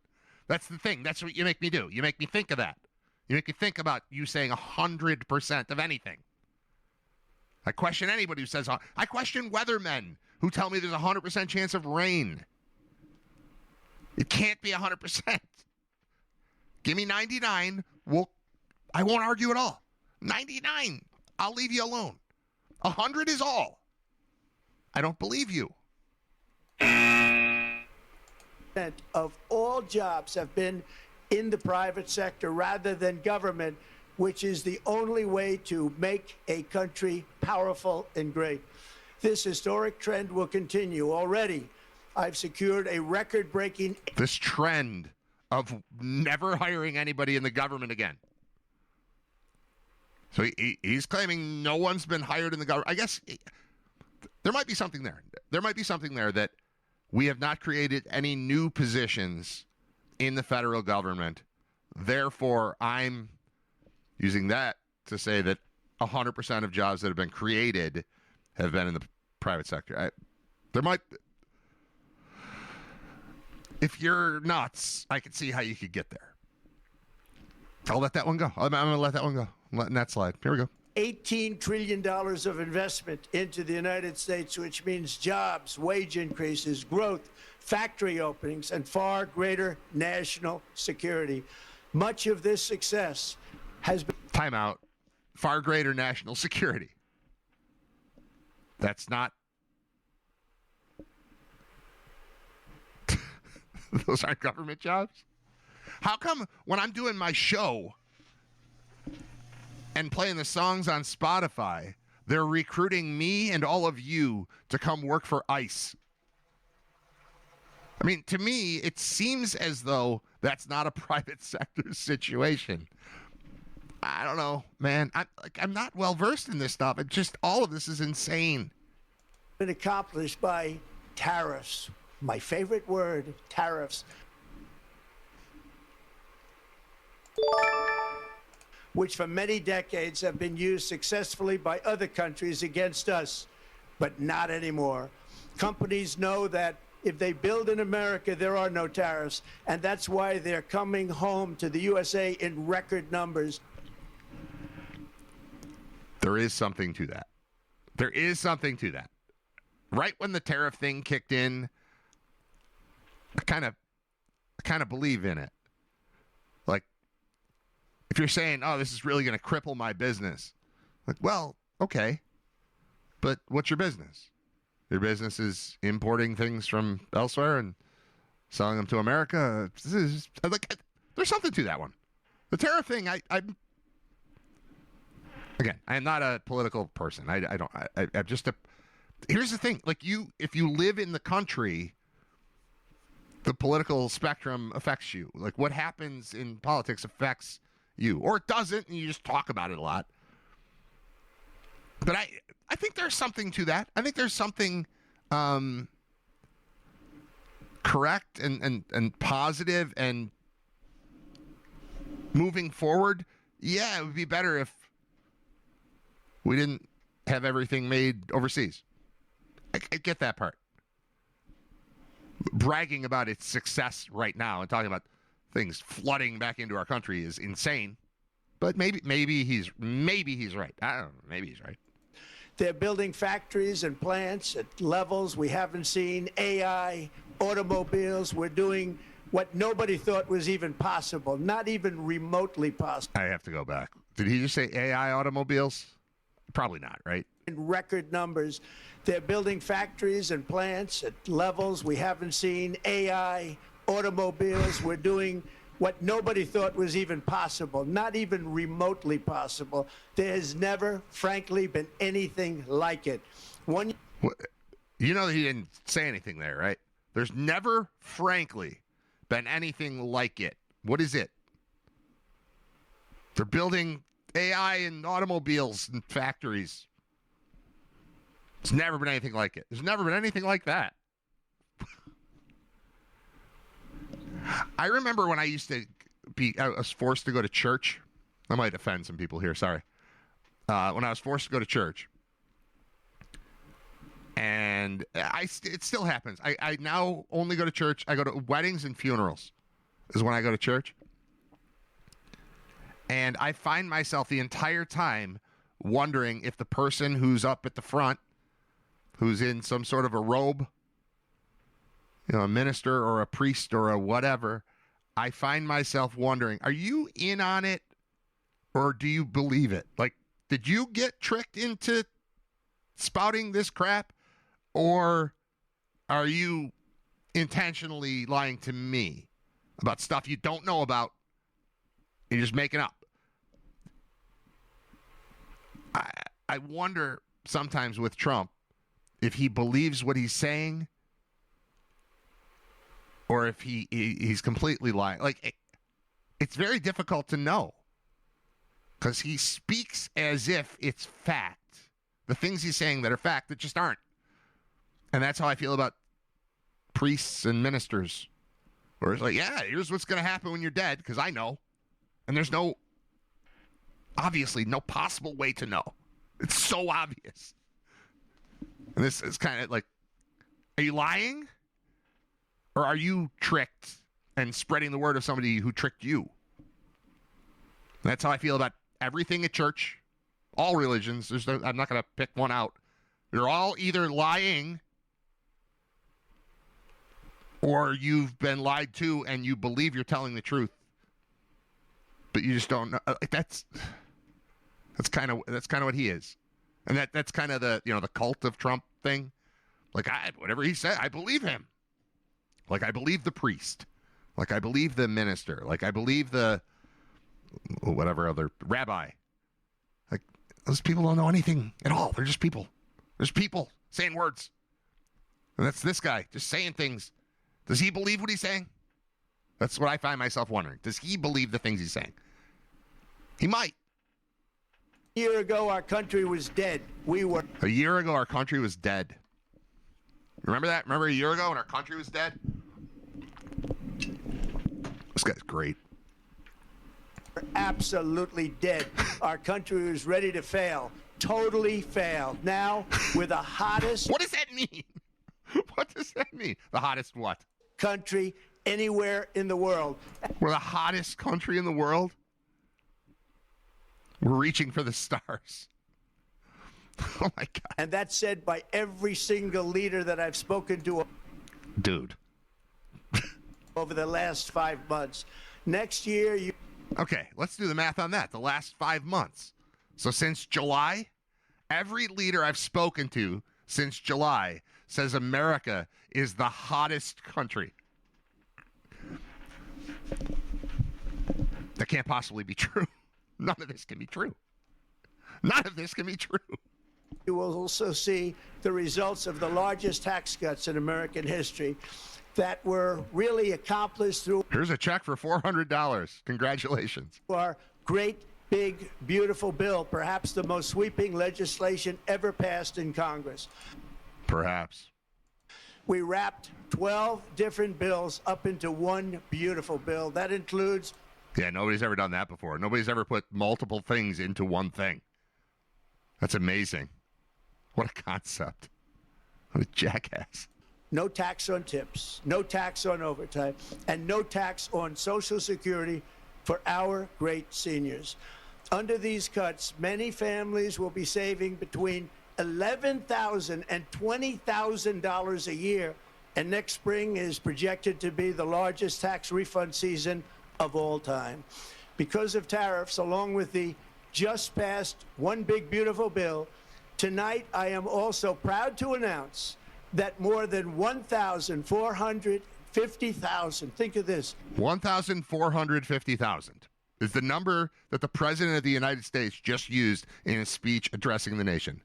That's the thing. That's what you make me do. You make me think of that. You make me think about you saying 100% of anything. I question anybody who says, I question weathermen who tell me there's a 100% chance of rain. It can't be 100%. Give me 99. I won't argue at all. 99. I'll leave you alone. 100 is all. I don't believe you. Of all jobs have been in the private sector rather than government, which is the only way to make a country powerful and great. This historic trend will continue. Already, I've secured a record-breaking... This trend of never hiring anybody in the government again. So he's claiming no one's been hired in the government. I guess there might be something there. There might be something there that we have not created any new positions in the federal government. Therefore, I'm using that to say that 100% of jobs that have been created have been in the private sector. There might... If you're nuts, I can see how you could get there. I'll let that one go. I'm going to let that one go. I'm letting that slide. Here we go. $18 trillion of investment into the United States, which means jobs, wage increases, growth, factory openings, and far greater national security. Much of this success has been... Time out. Far greater national security. That's not... Those aren't government jobs? How come when I'm doing my show and playing the songs on Spotify, they're recruiting me and all of you to come work for ICE? I mean, to me, it seems as though that's not a private sector situation. I don't know, man. I'm not well versed in this stuff. It just, all of this is insane. Been accomplished by tariffs. My favorite word, tariffs. Which for many decades have been used successfully by other countries against us, but not anymore. Companies know that if they build in America, there are no tariffs, and that's why they're coming home to the USA in record numbers. There is something to that. There is something to that. Right when the tariff thing kicked in, I kind of believe in it. Like, if you're saying, oh, this is really going to cripple my business, like, well, okay, but what's your business? Your business is importing things from elsewhere and selling them to America. There's something to that one. The tariff thing, I'm not a political person. I'm just a. Here's the thing: like if you live in the country, the political spectrum affects you. Like what happens in politics affects you, or it doesn't, and you just talk about it a lot. But I think there's something to that. I think there's something correct and positive and moving forward. Yeah, it would be better if we didn't have everything made overseas. I get that part. Bragging about its success right now and talking about things flooding back into our country is insane. But maybe he's right. I don't know. Maybe he's right. They're building factories and plants at levels we haven't seen. AI, automobiles. We're doing what nobody thought was even possible, not even remotely possible. I have to go back. Did he just say AI automobiles? Probably not, right? In record numbers. They're building factories and plants at levels we haven't seen. AI, automobiles. We're doing what nobody thought was even possible, not even remotely possible. There has never, frankly, been anything like it. You know he didn't say anything there, right? There's never, frankly, been anything like it. What is it? They're building AI and automobiles and factories. It's never been anything like it. There's never been anything like that. I remember when I was forced to go to church. I might offend some people here, sorry. When I was forced to go to church. And it still happens. I now only go to church. I go to weddings and funerals is when I go to church. And I find myself the entire time wondering if the person who's up at the front, who's in some sort of a robe, a minister or a priest or a whatever, I find myself wondering, are you in on it or do you believe it? Like, did you get tricked into spouting this crap or are you intentionally lying to me about stuff you don't know about? You're just making up. I wonder sometimes with Trump if he believes what he's saying or if he's completely lying. Like, it's very difficult to know because he speaks as if it's fact. The things he's saying that are fact that just aren't. And that's how I feel about priests and ministers. Where it's like, yeah, here's what's going to happen when you're dead because I know. And there's obviously no possible way to know. It's so obvious. And this is kind of like, are you lying? Or are you tricked and spreading the word of somebody who tricked you? That's how I feel about everything at church, All religions. I'm not going to pick one out. You're all either lying or you've been lied to and you believe you're telling the truth, but you just don't know. That's kind of what he is, and that's kind of the the cult of Trump thing. Like whatever he said, I believe him. Like I believe the priest. Like I believe the minister. Like I believe the whatever other rabbi. Like those people don't know anything at all. They're just people. There's people saying words, and that's this guy just saying things. Does he believe what he's saying? That's what I find myself wondering. Does he believe the things he's saying? He might. A year ago, our country was dead. A year ago, our country was dead. Remember that? Remember a year ago when our country was dead? This guy's great. We're absolutely dead. Our country was ready to fail. Totally failed. Now, we're the hottest. What does that mean? What does that mean? The hottest what? Country anywhere in the world. We're the hottest country in the world? We're reaching for the stars. Oh, my God. And that's said by every single leader that I've spoken to. Dude. Over the last 5 months. Next year, you. Okay, let's do the math on that. The last 5 months. So since July, every leader I've spoken to since July says America is the hottest country. That can't possibly be true. None of this can be true. None of this can be true. You will also see the results of the largest tax cuts in American history that were really accomplished through. Here's a check for $400. Congratulations. Our great, big, beautiful bill, perhaps the most sweeping legislation ever passed in Congress. Perhaps. We wrapped 12 different bills up into one beautiful bill. That includes. Yeah, nobody's ever done that before. Nobody's ever put multiple things into one thing. That's amazing. What a concept. What a jackass. No tax on tips, no tax on overtime, and no tax on Social Security for our great seniors. Under these cuts, many families will be saving between $11,000 and $20,000 a year, and next spring is projected to be the largest tax refund season of all time. Because of tariffs, along with the just passed One Big Beautiful Bill, tonight I am also proud to announce that more than 1,450,000, think of this. 1,450,000 is the number that the President of the United States just used in his speech addressing the nation.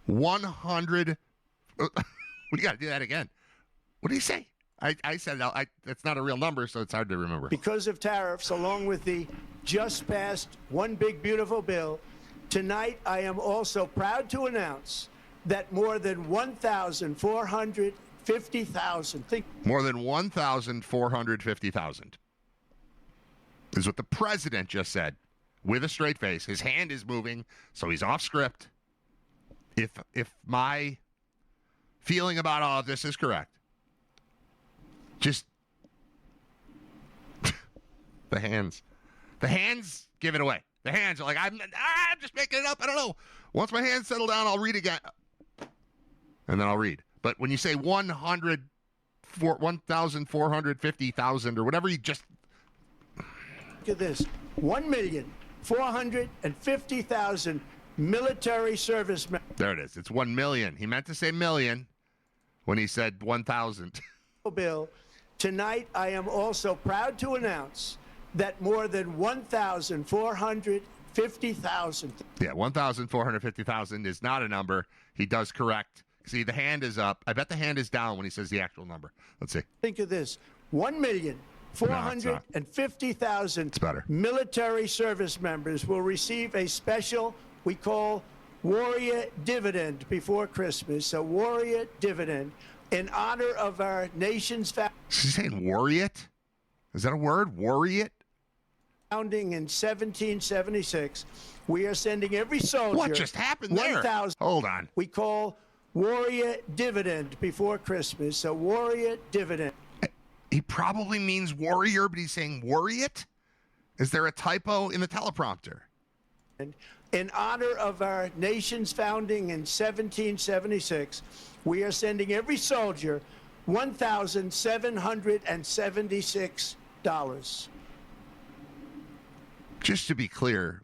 100. We got to do that again. What did he say? I said that's not a real number, so it's hard to remember. Because of tariffs, along with the just passed One Big Beautiful Bill, tonight I am also proud to announce that more than 1,450,000. More than 1,450,000 is what the president just said with a straight face. His hand is moving, so he's off script. If my feeling about all of this is correct, just the hands give it away. The hands are like, I'm just making it up. I don't know. Once my hands settle down, I'll read again. And then I'll read. But when you say 1,450,000 or whatever you just... Look at this. 1,450,000 military servicemen. There it is. It's 1 million. He meant to say million when he said 1,000. Bill. Tonight, I am also proud to announce that more than 1,450,000. Yeah, 1,450,000 is not a number. He does correct. See, the hand is up. I bet the hand is down when he says the actual number. Let's see. Think of this. 1,450,000 military service members will receive a special, we call Warrior Dividend before Christmas, a Warrior Dividend in honor of our nation's Is he saying warrior? Is that a word? Warrior? founding in 1776. We are sending every soldier. What just happened there? 1,000. Hold on. We call Warrior Dividend before Christmas, a Warrior Dividend. He probably means warrior, but he's saying warrior? Is there a typo in the teleprompter? In honor of our nation's founding in 1776, we are sending every soldier $1,776. Just to be clear,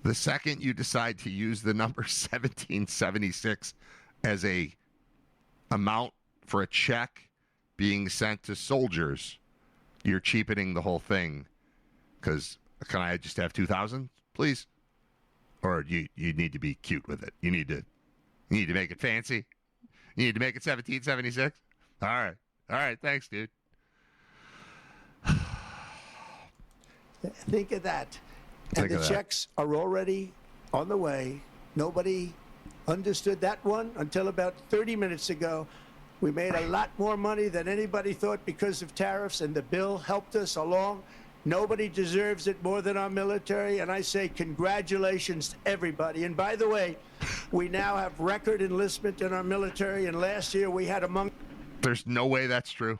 the second you decide to use the number 1776 as a amount for a check being sent to soldiers, you're cheapening the whole thing. Because can I just have 2,000, please? Or you need to be cute with it. You need to make it fancy. You need to make it 1776. All right. Thanks, dude. Think of that. Think And of the that. checks are already on the way. Nobody understood that one until about 30 minutes ago. We made a lot more money than anybody thought because of tariffs, and the bill helped us along. Nobody deserves it more than our military, and I say congratulations to everybody. And by the way, we now have record enlistment in our military, and last year we had among... There's no way that's true.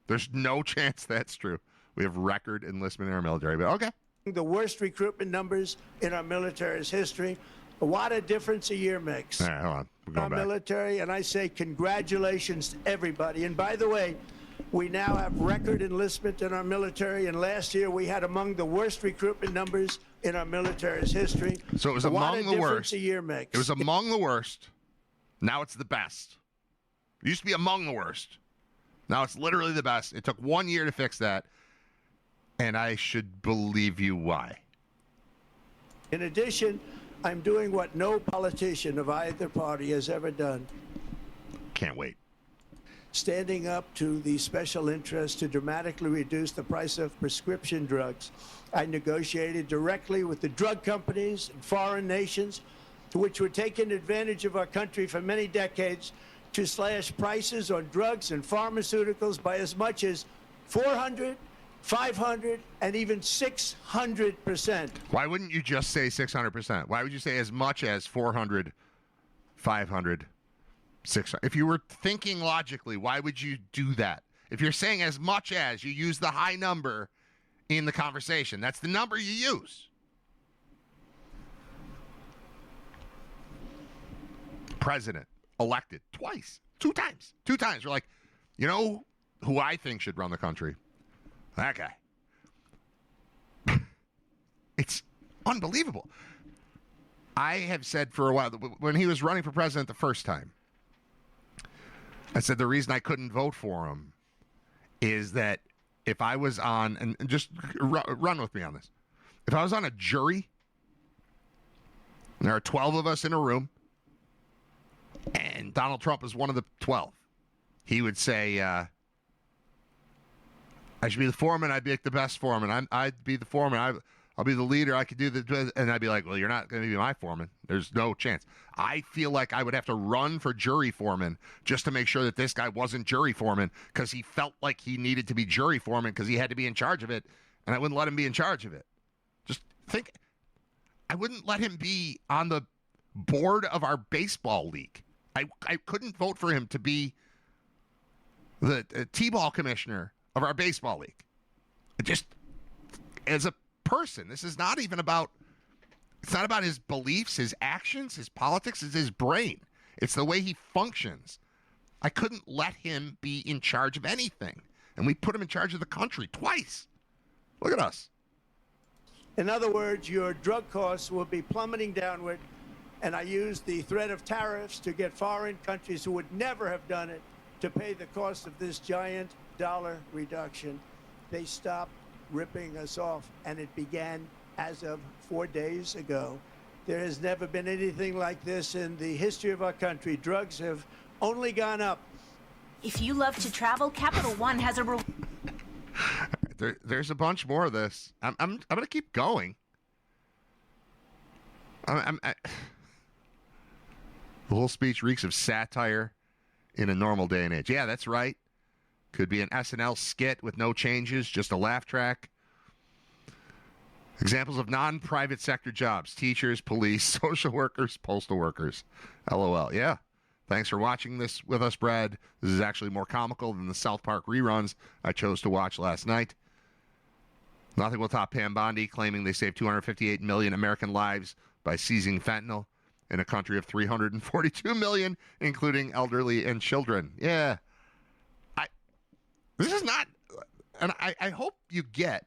There's no chance that's true. We have record enlistment in our military, but okay. the worst recruitment numbers in our military's history. What a difference a year makes. All right, hold on. We're going Our back. military, and I say congratulations to everybody. And by the way, we now have record enlistment in our military, and last year we had among the worst recruitment numbers in our military's history. So it was What among a the difference worst. a year makes. It was among the worst. Now it's the best. It used to be among the worst. Now it's literally the best. It took 1 year to fix that, and I should believe you why. In addition, I'm doing what no politician of either party has ever done. Can't wait. Standing up to the special interests to dramatically reduce the price of prescription drugs. I negotiated directly with the drug companies and foreign nations, which were taking advantage of our country for many decades, to slash prices on drugs and pharmaceuticals by as much as 400, 500, and even 600%. Why wouldn't you just say 600%? Why would you say as much as 400, 500, 600? If you were thinking logically, why would you do that? If you're saying as much as, you use the high number in the conversation. That's the number you use. President elected twice, two times. We're like, you know who I think should run the country? That guy. It's unbelievable. I have said for a while, when he was running for president the first time, I said the reason I couldn't vote for him is that if I was on, and just run with me on this, if I was on a jury, and there are 12 of us in a room, and Donald Trump is one of the 12, he would say, I should be the foreman. I'd be like the best foreman. I'd be the foreman. I'll be the leader. I could do the, and I'd be like, well, you're not going to be my foreman. There's no chance. I feel like I would have to run for jury foreman just to make sure that this guy wasn't jury foreman, because he felt like he needed to be jury foreman because he had to be in charge of it, and I wouldn't let him be in charge of it. Just think, I wouldn't let him be on the board of our baseball league. I couldn't vote for him to be the T-ball commissioner of our baseball league. Just as a person, this is not even about, it's not about his beliefs, his actions, his politics. It's his brain. It's the way he functions. I couldn't let him be in charge of anything. And we put him in charge of the country twice. Look at us. In other words, your drug costs will be plummeting downward, and I used the threat of tariffs to get foreign countries who would never have done it to pay the cost of this giant dollar reduction. They stopped ripping us off, and it began as of 4 days ago. There has never been anything like this in the history of our country. Drugs have only gone up. If you love to travel, Capital One has a There's a bunch more of this. I'm going to keep going. The whole speech reeks of satire in a normal day and age. Yeah, that's right. Could be an SNL skit with no changes, just a laugh track. Examples of non-private sector jobs: teachers, police, social workers, postal workers. LOL. Yeah. Thanks for watching this with us, Brad. This is actually more comical than the South Park reruns I chose to watch last night. Nothing will top Pam Bondi claiming they saved 258 million American lives by seizing fentanyl in a country of 342 million, including elderly and children. Yeah. This is not, and I hope you get,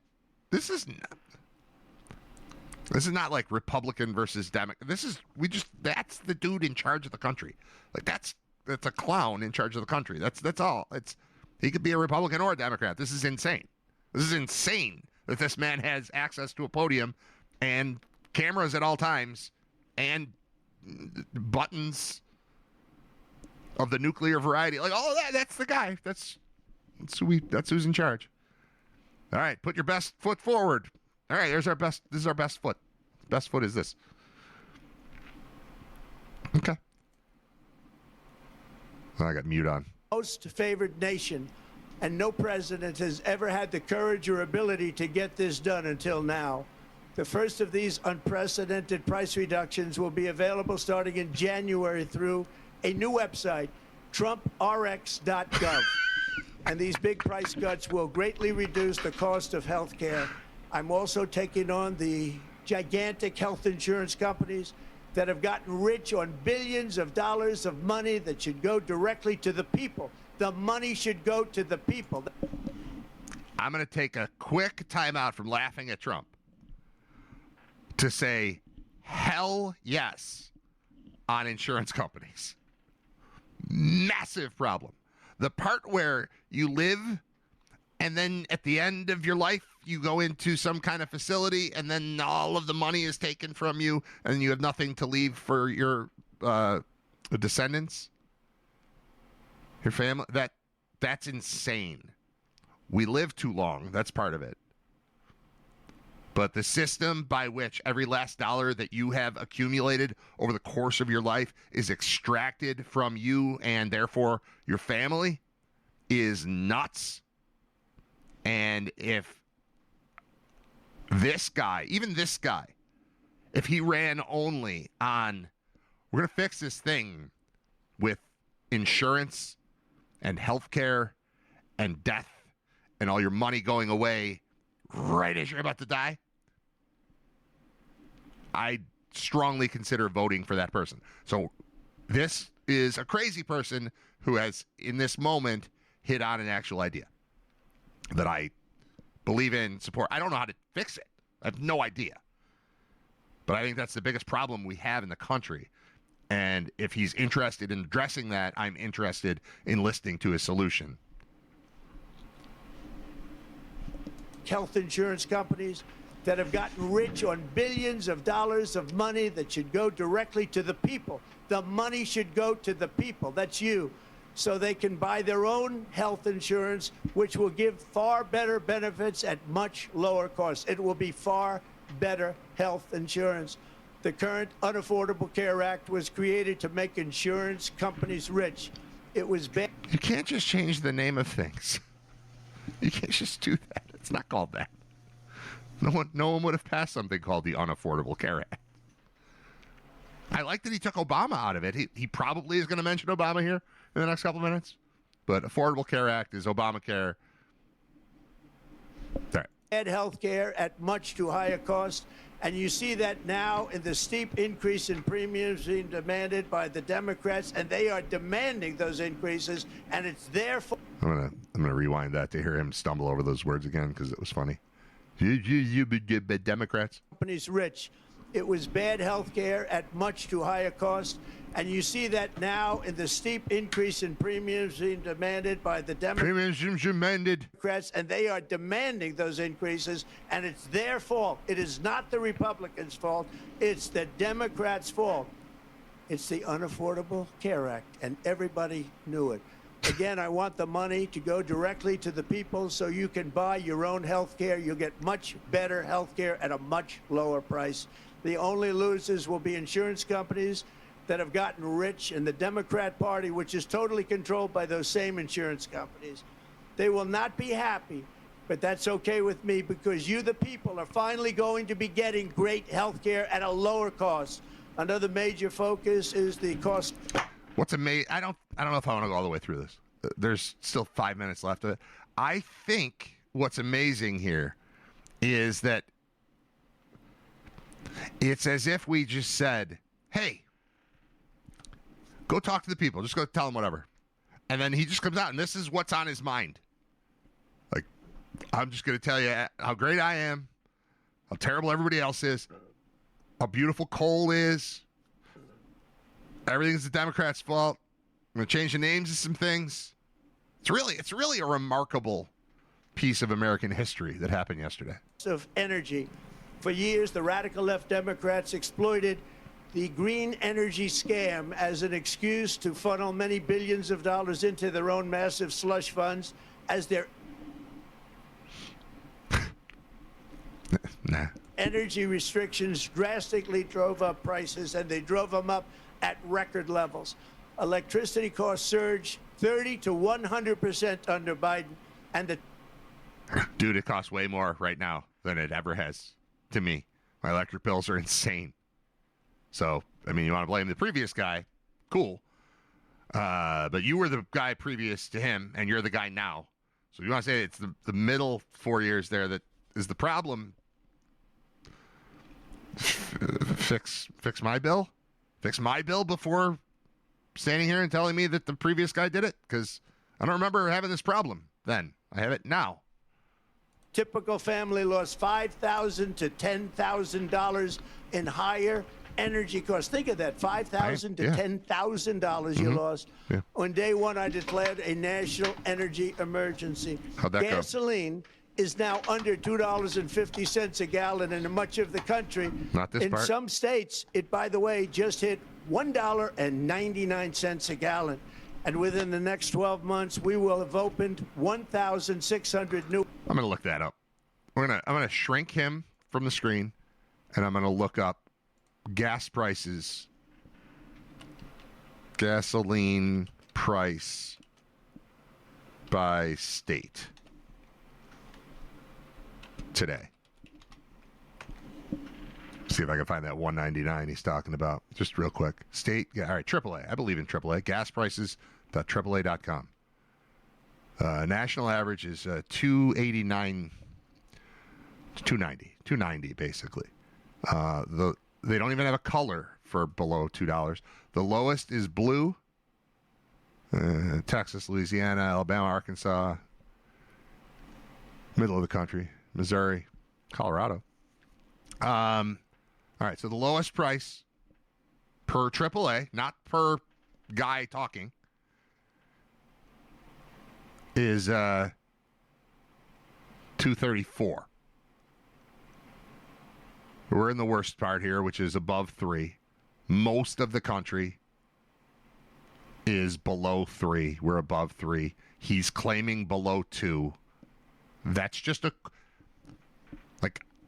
this is not like Republican versus Democrat. That's the dude in charge of the country. Like that's a clown in charge of the country. That's all. He could be a Republican or a Democrat. This is insane. This is insane that this man has access to a podium and cameras at all times and buttons of the nuclear variety. Like all of that, that's the guy. That's who's in charge. All right, put your best foot forward. All right, this is our best foot. Best foot is this. Okay. I got mute on. Most favored nation, and no president has ever had the courage or ability to get this done until now. The first of these unprecedented price reductions will be available starting in January through a new website, TrumpRx.gov. And these big price cuts will greatly reduce the cost of health care. I'm also taking on the gigantic health insurance companies that have gotten rich on billions of dollars of money that should go directly to the people. The money should go to the people. I'm going to take a quick timeout from laughing at Trump to say, hell yes, on insurance companies. Massive problem. The part where you live and then at the end of your life, you go into some kind of facility and then all of the money is taken from you and you have nothing to leave for your descendants, your family. That's insane. We live too long. That's part of it. But the system by which every last dollar that you have accumulated over the course of your life is extracted from you and therefore your family is nuts. And if this guy, even this guy, if he ran only on, we're going to fix this thing with insurance and healthcare and death and all your money going away right as you're about to die, I strongly consider voting for that person. So this is a crazy person who has, in this moment, hit on an actual idea that I believe in, support. I don't know how to fix it. I have no idea. But I think that's the biggest problem we have in the country. And if he's interested in addressing that, I'm interested in listening to his solution. Health insurance companies that have gotten rich on billions of dollars of money that should go directly to the people. The money should go to the people. That's you. So they can buy their own health insurance, which will give far better benefits at much lower cost. It will be far better health insurance. The current Unaffordable Care Act was created to make insurance companies rich. It was bad. You can't just change the name of things. You can't just do that. It's not called that. No one would have passed something called the Unaffordable Care Act. I like that he took Obama out of it. He probably is going to mention Obama here in the next couple of minutes. But Affordable Care Act is Obamacare. Sorry. Bad health care at much too high a cost. And you see that now in the steep increase in premiums being demanded by the Democrats, and they are demanding those increases, and it's their fault. I'm gonna rewind that to hear him stumble over those words again because it was funny. You Democrats. Companies rich. It was bad health care at much too high a cost. And you see that now in the steep increase in premiums being demanded by the Democrats, and they are demanding those increases, and it's their fault. It is not the Republicans' fault. It's the Democrats' fault. It's the Unaffordable Care Act, and everybody knew it. Again, I want the money to go directly to the people so you can buy your own health care. You'll get much better health care at a much lower price. The only losers will be insurance companies that have gotten rich in the Democrat Party, which is totally controlled by those same insurance companies. They will not be happy, but that's okay with me because you, the people, are finally going to be getting great health care at a lower cost. Another major focus is the cost. What's amazing? I don't know if I want to go all the way through this. There's still 5 minutes left of it. I think what's amazing here is that it's as if we just said, hey, go talk to the people. Just go tell them whatever. And then he just comes out, and this is what's on his mind. Like, I'm just going to tell you how great I am, how terrible everybody else is, how beautiful coal is. Everything's the Democrats' fault. I'm going to change the names of some things. It's really a remarkable piece of American history that happened yesterday. Of energy. For years, the radical left Democrats exploited the green energy scam as an excuse to funnel many billions of dollars into their own massive slush funds as their energy restrictions drastically drove up prices, and they drove them up at record levels. Electricity costs surged 30 to 100% under Biden, and the Dude, it costs way more right now than it ever has to me. My electric bills are insane. So, I mean, you want to blame the previous guy, cool. But you were the guy previous to him, and you're the guy now. So you want to say it's the middle 4 years there that is the problem. Fix my bill? Fix my bill before standing here and telling me that the previous guy did it? Because I don't remember having this problem then. I have it now. typical family lost $5,000 to $10,000 in higher energy costs. Think of that, $5,000 to $10,000 you lost. Yeah. On day one, I declared a national energy emergency. How'd that go? Gasoline is now under $2.50 a gallon in much of the country. Not this in part. some states, it, by the way, just hit $1.99 a gallon. And within the next 12 months, we will have opened 1,600 new. I'm gonna look that up. I'm gonna shrink him from the screen, and I'm gonna look up gas prices, gasoline price by state today. See if I can find that 199 he's talking about. Just real quick. State, yeah, all right, AAA. I believe in AAA. Gas prices.AAA.com. National average is 289, 290 basically. They don't even have a color for below $2. The lowest is blue. Texas, Louisiana, Alabama, Arkansas, middle of the country, Missouri, Colorado. All right, so the lowest price per AAA, not per guy talking, is $2.34. We're in the worst part here, which is above $3. Most of the country is below $3. We're above $3. He's claiming below $2. That's just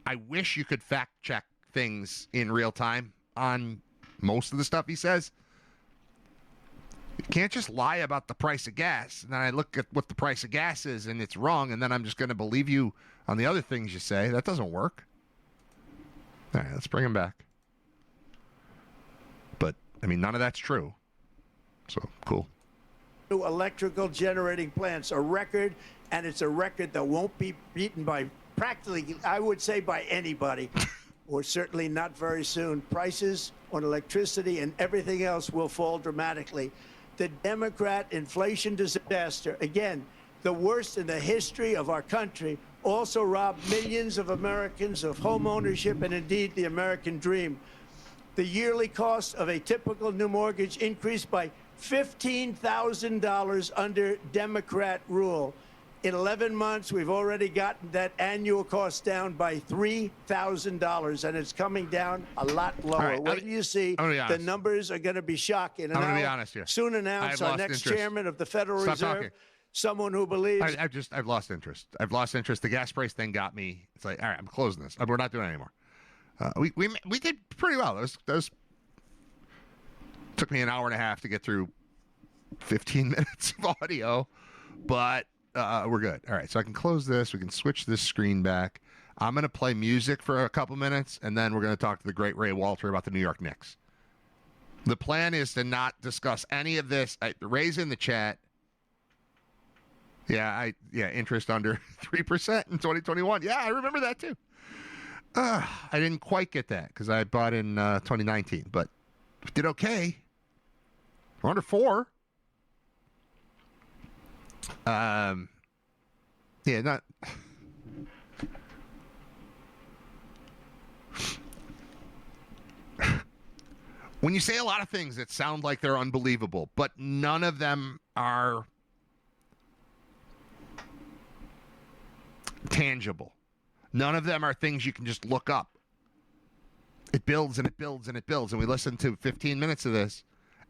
I wish you could fact check things in real time on most of the stuff he says. You can't just lie about the price of gas. And then I look at what the price of gas is and it's wrong, and then I'm just going to believe you on the other things you say. That doesn't work. All right, let's bring him back. But, I mean, none of that's true. So, cool. New electrical generating plants, a record, and it's a record that won't be beaten by practically, I would say, by anybody, or certainly not very soon. Prices on electricity and everything else will fall dramatically. The Democrat inflation disaster, again, the worst in the history of our country, also robbed millions of Americans of home ownership and indeed the American dream. The yearly cost of a typical new mortgage increased by $15,000 under Democrat rule. In 11 months, we've already gotten that annual cost down by $3,000, and it's coming down a lot lower. Right, Wait till you see. The numbers are going to be shocking. And I'm going to be honest here. Soon announce our next chairman of the Federal Stop Reserve, talking. someone who believes. I've lost interest. The gas price thing got me. It's like, all right, I'm closing this. We're not doing it anymore. We did pretty well. Those took me an hour and a half to get through 15 minutes of audio, but we're good. All right, so I can close this. We can switch this screen back. I'm going to play music for a couple minutes, and then we're going to talk to the great Ray Walter about the New York Knicks. The plan is to not discuss any of this. Ray's in the chat. Yeah, interest under 3% in 2021. Yeah, I remember that too. I didn't quite get that because I bought in 2019, but did okay. We're under 4. Yeah, not. When you say a lot of things that sound like they're unbelievable, but none of them are tangible. None of them are things you can just look up. It builds and it builds and it builds. And we listen to 15 minutes of this,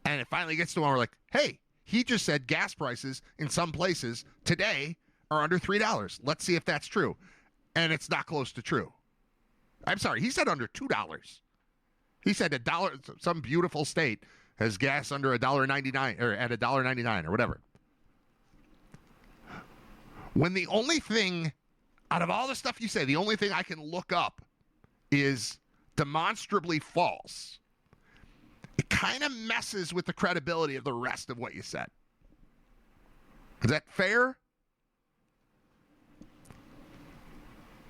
and it finally gets to one where we're like, hey, he just said gas prices in some places today are under $3. Let's see if that's true. And it's not close to true. I'm sorry, he said under $2. He said $1, some beautiful state has gas under $1.99 or at $1.99 or whatever. When the only thing out of all the stuff you say, the only thing I can look up is demonstrably false, it kind of messes with the credibility of the rest of what you said. Is that fair?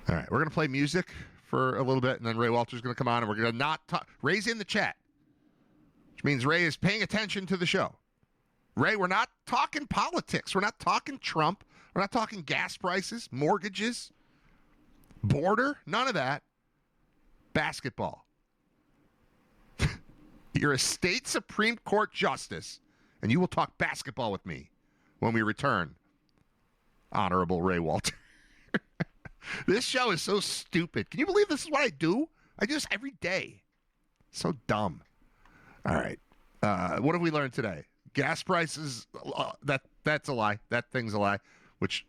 All right, we're going to play music for a little bit, and then Ray Walter's going to come on, and we're going to not talk. Ray's in the chat, which means Ray is paying attention to the show. Ray, we're not talking politics. We're not talking Trump. We're not talking gas prices, mortgages, border, none of that. Basketball. You're a state Supreme Court justice, and you will talk basketball with me when we return. Honorable Ray Walter. This show is so stupid. Can you believe this is what I do? I do this every day. So dumb. All right. What have we learned today? Gas prices, that's a lie. That thing's a lie, which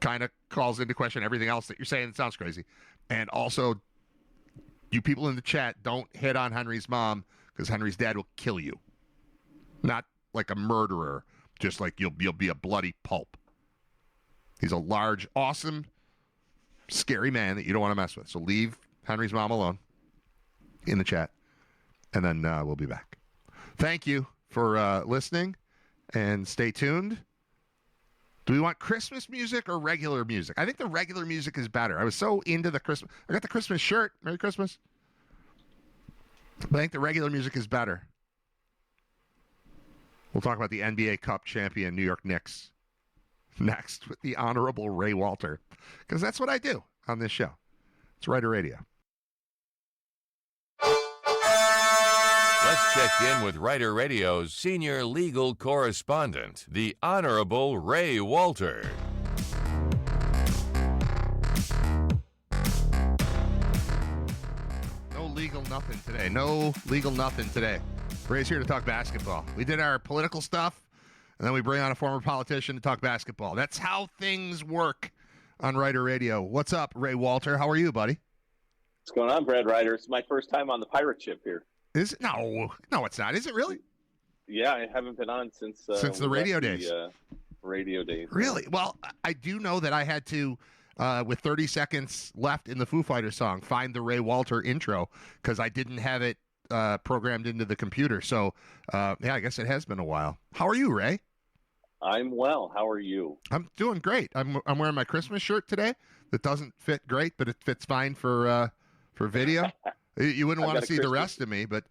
kind of calls into question everything else that you're saying. It sounds crazy. And also, you people in the chat, don't hit on Henry's mom because Henry's dad will kill you. Not like a murderer, just like you'll be a bloody pulp. He's a large, awesome, scary man that you don't want to mess with. So leave Henry's mom alone in the chat, and then we'll be back. Thank you for listening, and stay tuned. Do we want Christmas music or regular music? I think the regular music is better. I was so into the Christmas. I got the Christmas shirt. Merry Christmas. But I think the regular music is better. We'll talk about the NBA Cup champion New York Knicks next with the Honorable Ray Walter, because that's what I do on this show. It's Writer Radio. Let's check in with Writer Radio's senior legal correspondent, the Honorable Ray Walter. No legal nothing today. No legal nothing today. Ray's here to talk basketball. We did our political stuff, and then we bring on a former politician to talk basketball. That's how things work on Writer Radio. What's up, Ray Walter? How are you, buddy? What's going on, Brad Ryder? It's my first time on the pirate ship here. Is it? No, it's not. Is it really? Yeah, I haven't been on since the radio days. Radio days. Really? Well, I do know that I had to, with 30 seconds left in the Foo Fighters song, find the Ray Walter intro because I didn't have it programmed into the computer. So, yeah, I guess it has been a while. How are you, Ray? I'm well. How are you? I'm doing great. I'm wearing my Christmas shirt today. That doesn't fit great, but it fits fine for video. You wouldn't want to see the rest of me, but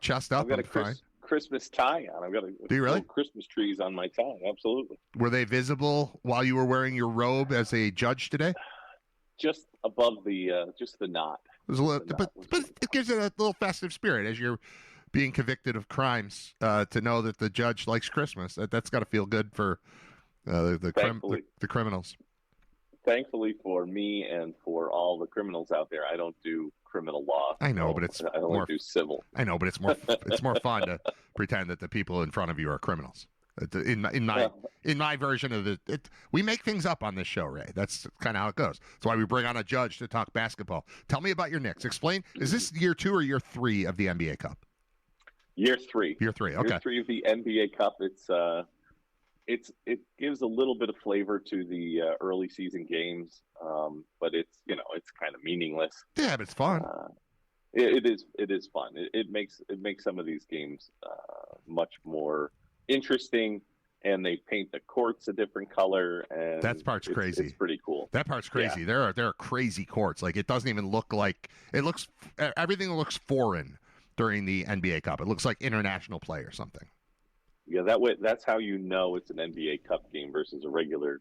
chest up. I've got a Christmas tie on. I've got Do you really? Christmas trees on my tie. Absolutely. Were they visible while you were wearing your robe as a judge today? Just above the knot. It was a little, but it gives it a little festive spirit as you're being convicted of crimes. To know that the judge likes Christmas, that's got to feel good for the criminals. Thankfully for me and for all the criminals out there, I don't do criminal law. I know, but I only do civil. I know, but it's more fun to pretend that the people in front of you are criminals. In my version of it, we make things up on this show, Ray. That's kind of how it goes. That's why we bring on a judge to talk basketball. Tell me about your Knicks. Explain. Is this year 2 or year 3 of the NBA Cup? Year 3. Year 3. Okay. Year 3 of the NBA Cup. It gives a little bit of flavor to the early season games, but it's kind of meaningless. Yeah, but it's fun. It is fun. It makes some of these games much more interesting. and they paint the courts a different color, and That part's crazy. It's pretty cool. That part's crazy. Yeah. There are crazy courts. Like, it doesn't even look like it looks. Everything looks foreign during the NBA Cup. It looks like international play or something. Yeah, that's how you know it's an NBA Cup game versus a regular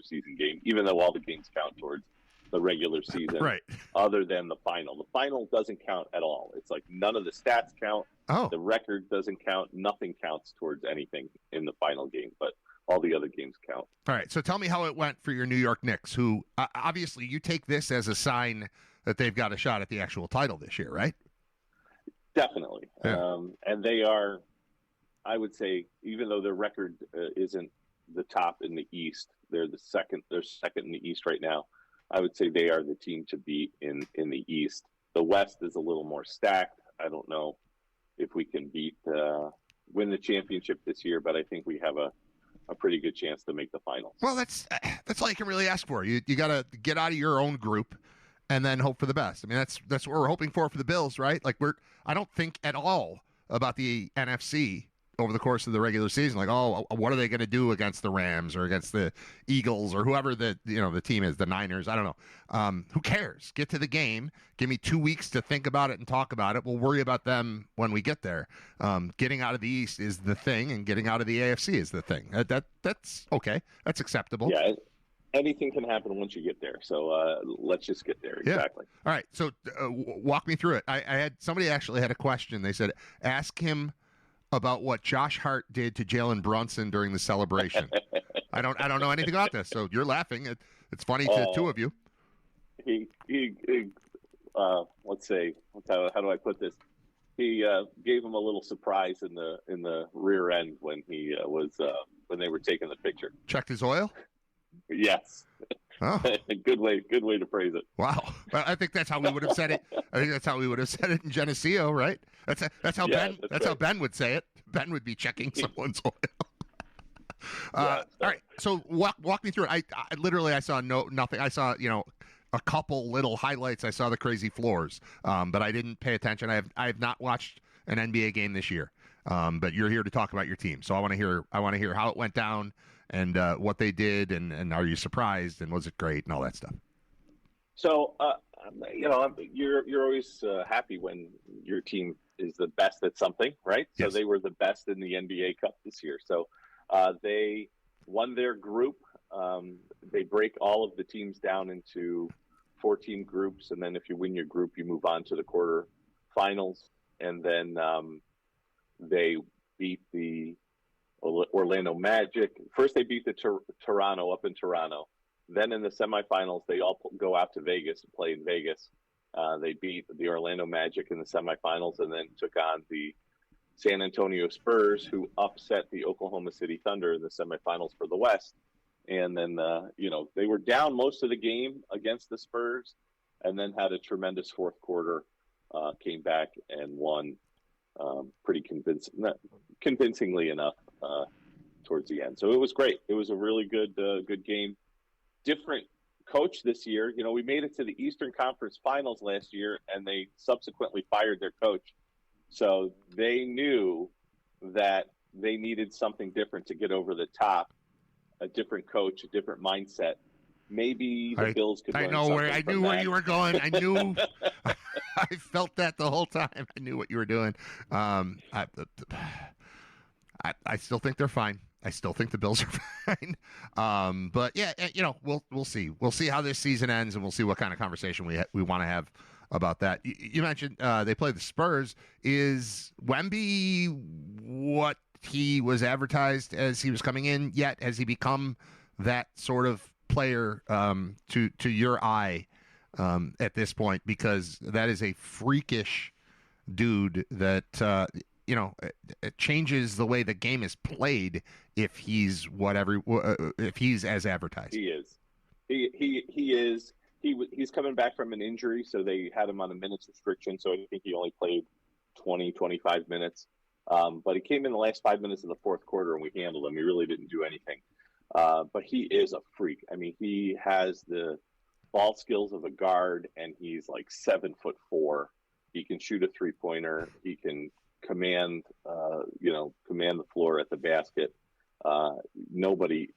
season game, even though all the games count towards the regular season, Right. Other than the final. The final doesn't count at all. It's like none of the stats count. Oh. The record doesn't count. Nothing counts towards anything in the final game, but all the other games count. All right. So tell me how it went for your New York Knicks, who obviously you take this as a sign that they've got a shot at the actual title this year, right? Definitely. Yeah. And they are, I would say, even though their record isn't the top in the East, they're second in the East right now. I would say they are the team to beat in the East. The West is a little more stacked. I don't know if we can win the championship this year, but I think we have a pretty good chance to make the finals. Well, that's all you can really ask for. You got to get out of your own group and then hope for the best. I mean, that's what we're hoping for the Bills, right? Like, I don't think at all about the NFC over the course of the regular season. Like, oh, what are they going to do against the Rams or against the Eagles or whoever the team is, the Niners? I don't know. Who cares? Get to the game. Give me 2 weeks to think about it and talk about it. We'll worry about them when we get there. Getting out of the East is the thing, and getting out of the AFC is the thing. That's okay. That's acceptable. Yeah. Anything can happen once you get there. So let's just get there. Yeah. Exactly. All right. So walk me through it. I had somebody actually had a question. They said, ask him about what Josh Hart did to Jalen Brunson during the celebration. I don't know anything about this. So you're laughing. It's funny to two of you. He let's say, how do I put this? He gave him a little surprise in the rear end when he when they were taking the picture. Checked his oil? Yes. Oh. Good way to phrase it. Wow. Well, I think that's how we would have said it. I think that's how we would have said it in Geneseo, right? That's how Ben how Ben would say it. Ben would be checking someone's oil. All right. So walk me through it. I literally saw nothing. I saw, a couple little highlights. I saw the crazy floors. But I didn't pay attention. I have not watched an NBA game this year. But you're here to talk about your team. So I want to hear how it went down and what they did, and are you surprised, and was it great, and all that stuff. So, you're always happy when your team is the best at something, right? Yes. So they were the best in the NBA Cup this year. So they won their group. They break all of the teams down into 4-team groups, and then if you win your group, you move on to the quarterfinals, and then they beat the Orlando Magic. First, they beat the Toronto up in Toronto. Then in the semifinals, they all go out to Vegas to play in Vegas. They beat the Orlando Magic in the semifinals and then took on the San Antonio Spurs, who upset the Oklahoma City Thunder in the semifinals for the West. And then, they were down most of the game against the Spurs and then had a tremendous fourth quarter, came back and won pretty convincingly enough towards the end. So it was great. It was a really good game. Different coach this year. We made it to the Eastern Conference Finals last year, and they subsequently fired their coach. So they knew that they needed something different to get over the top. A different coach, a different mindset. Maybe the Bills could. I knew where you were going. I knew. I felt that the whole time. I knew what you were doing. I still think they're fine. I still think the Bills are fine. But yeah, we'll see. We'll see how this season ends, and we'll see what kind of conversation we want to have about that. You mentioned they play the Spurs. Is Wemby what he was advertised as he was coming in yet? Has he become that sort of player to your eye at this point? Because that is a freakish dude that it changes the way the game is played if he's if he's as advertised. He is. He is. He's coming back from an injury, so they had him on a minutes restriction. So I think he only played 25 minutes. But he came in the last 5 minutes of the fourth quarter, and we handled him. He really didn't do anything. But he is a freak. I mean, he has the ball skills of a guard, and he's like 7'4". He can shoot a 3-pointer. He can command the floor at the basket. Nobody.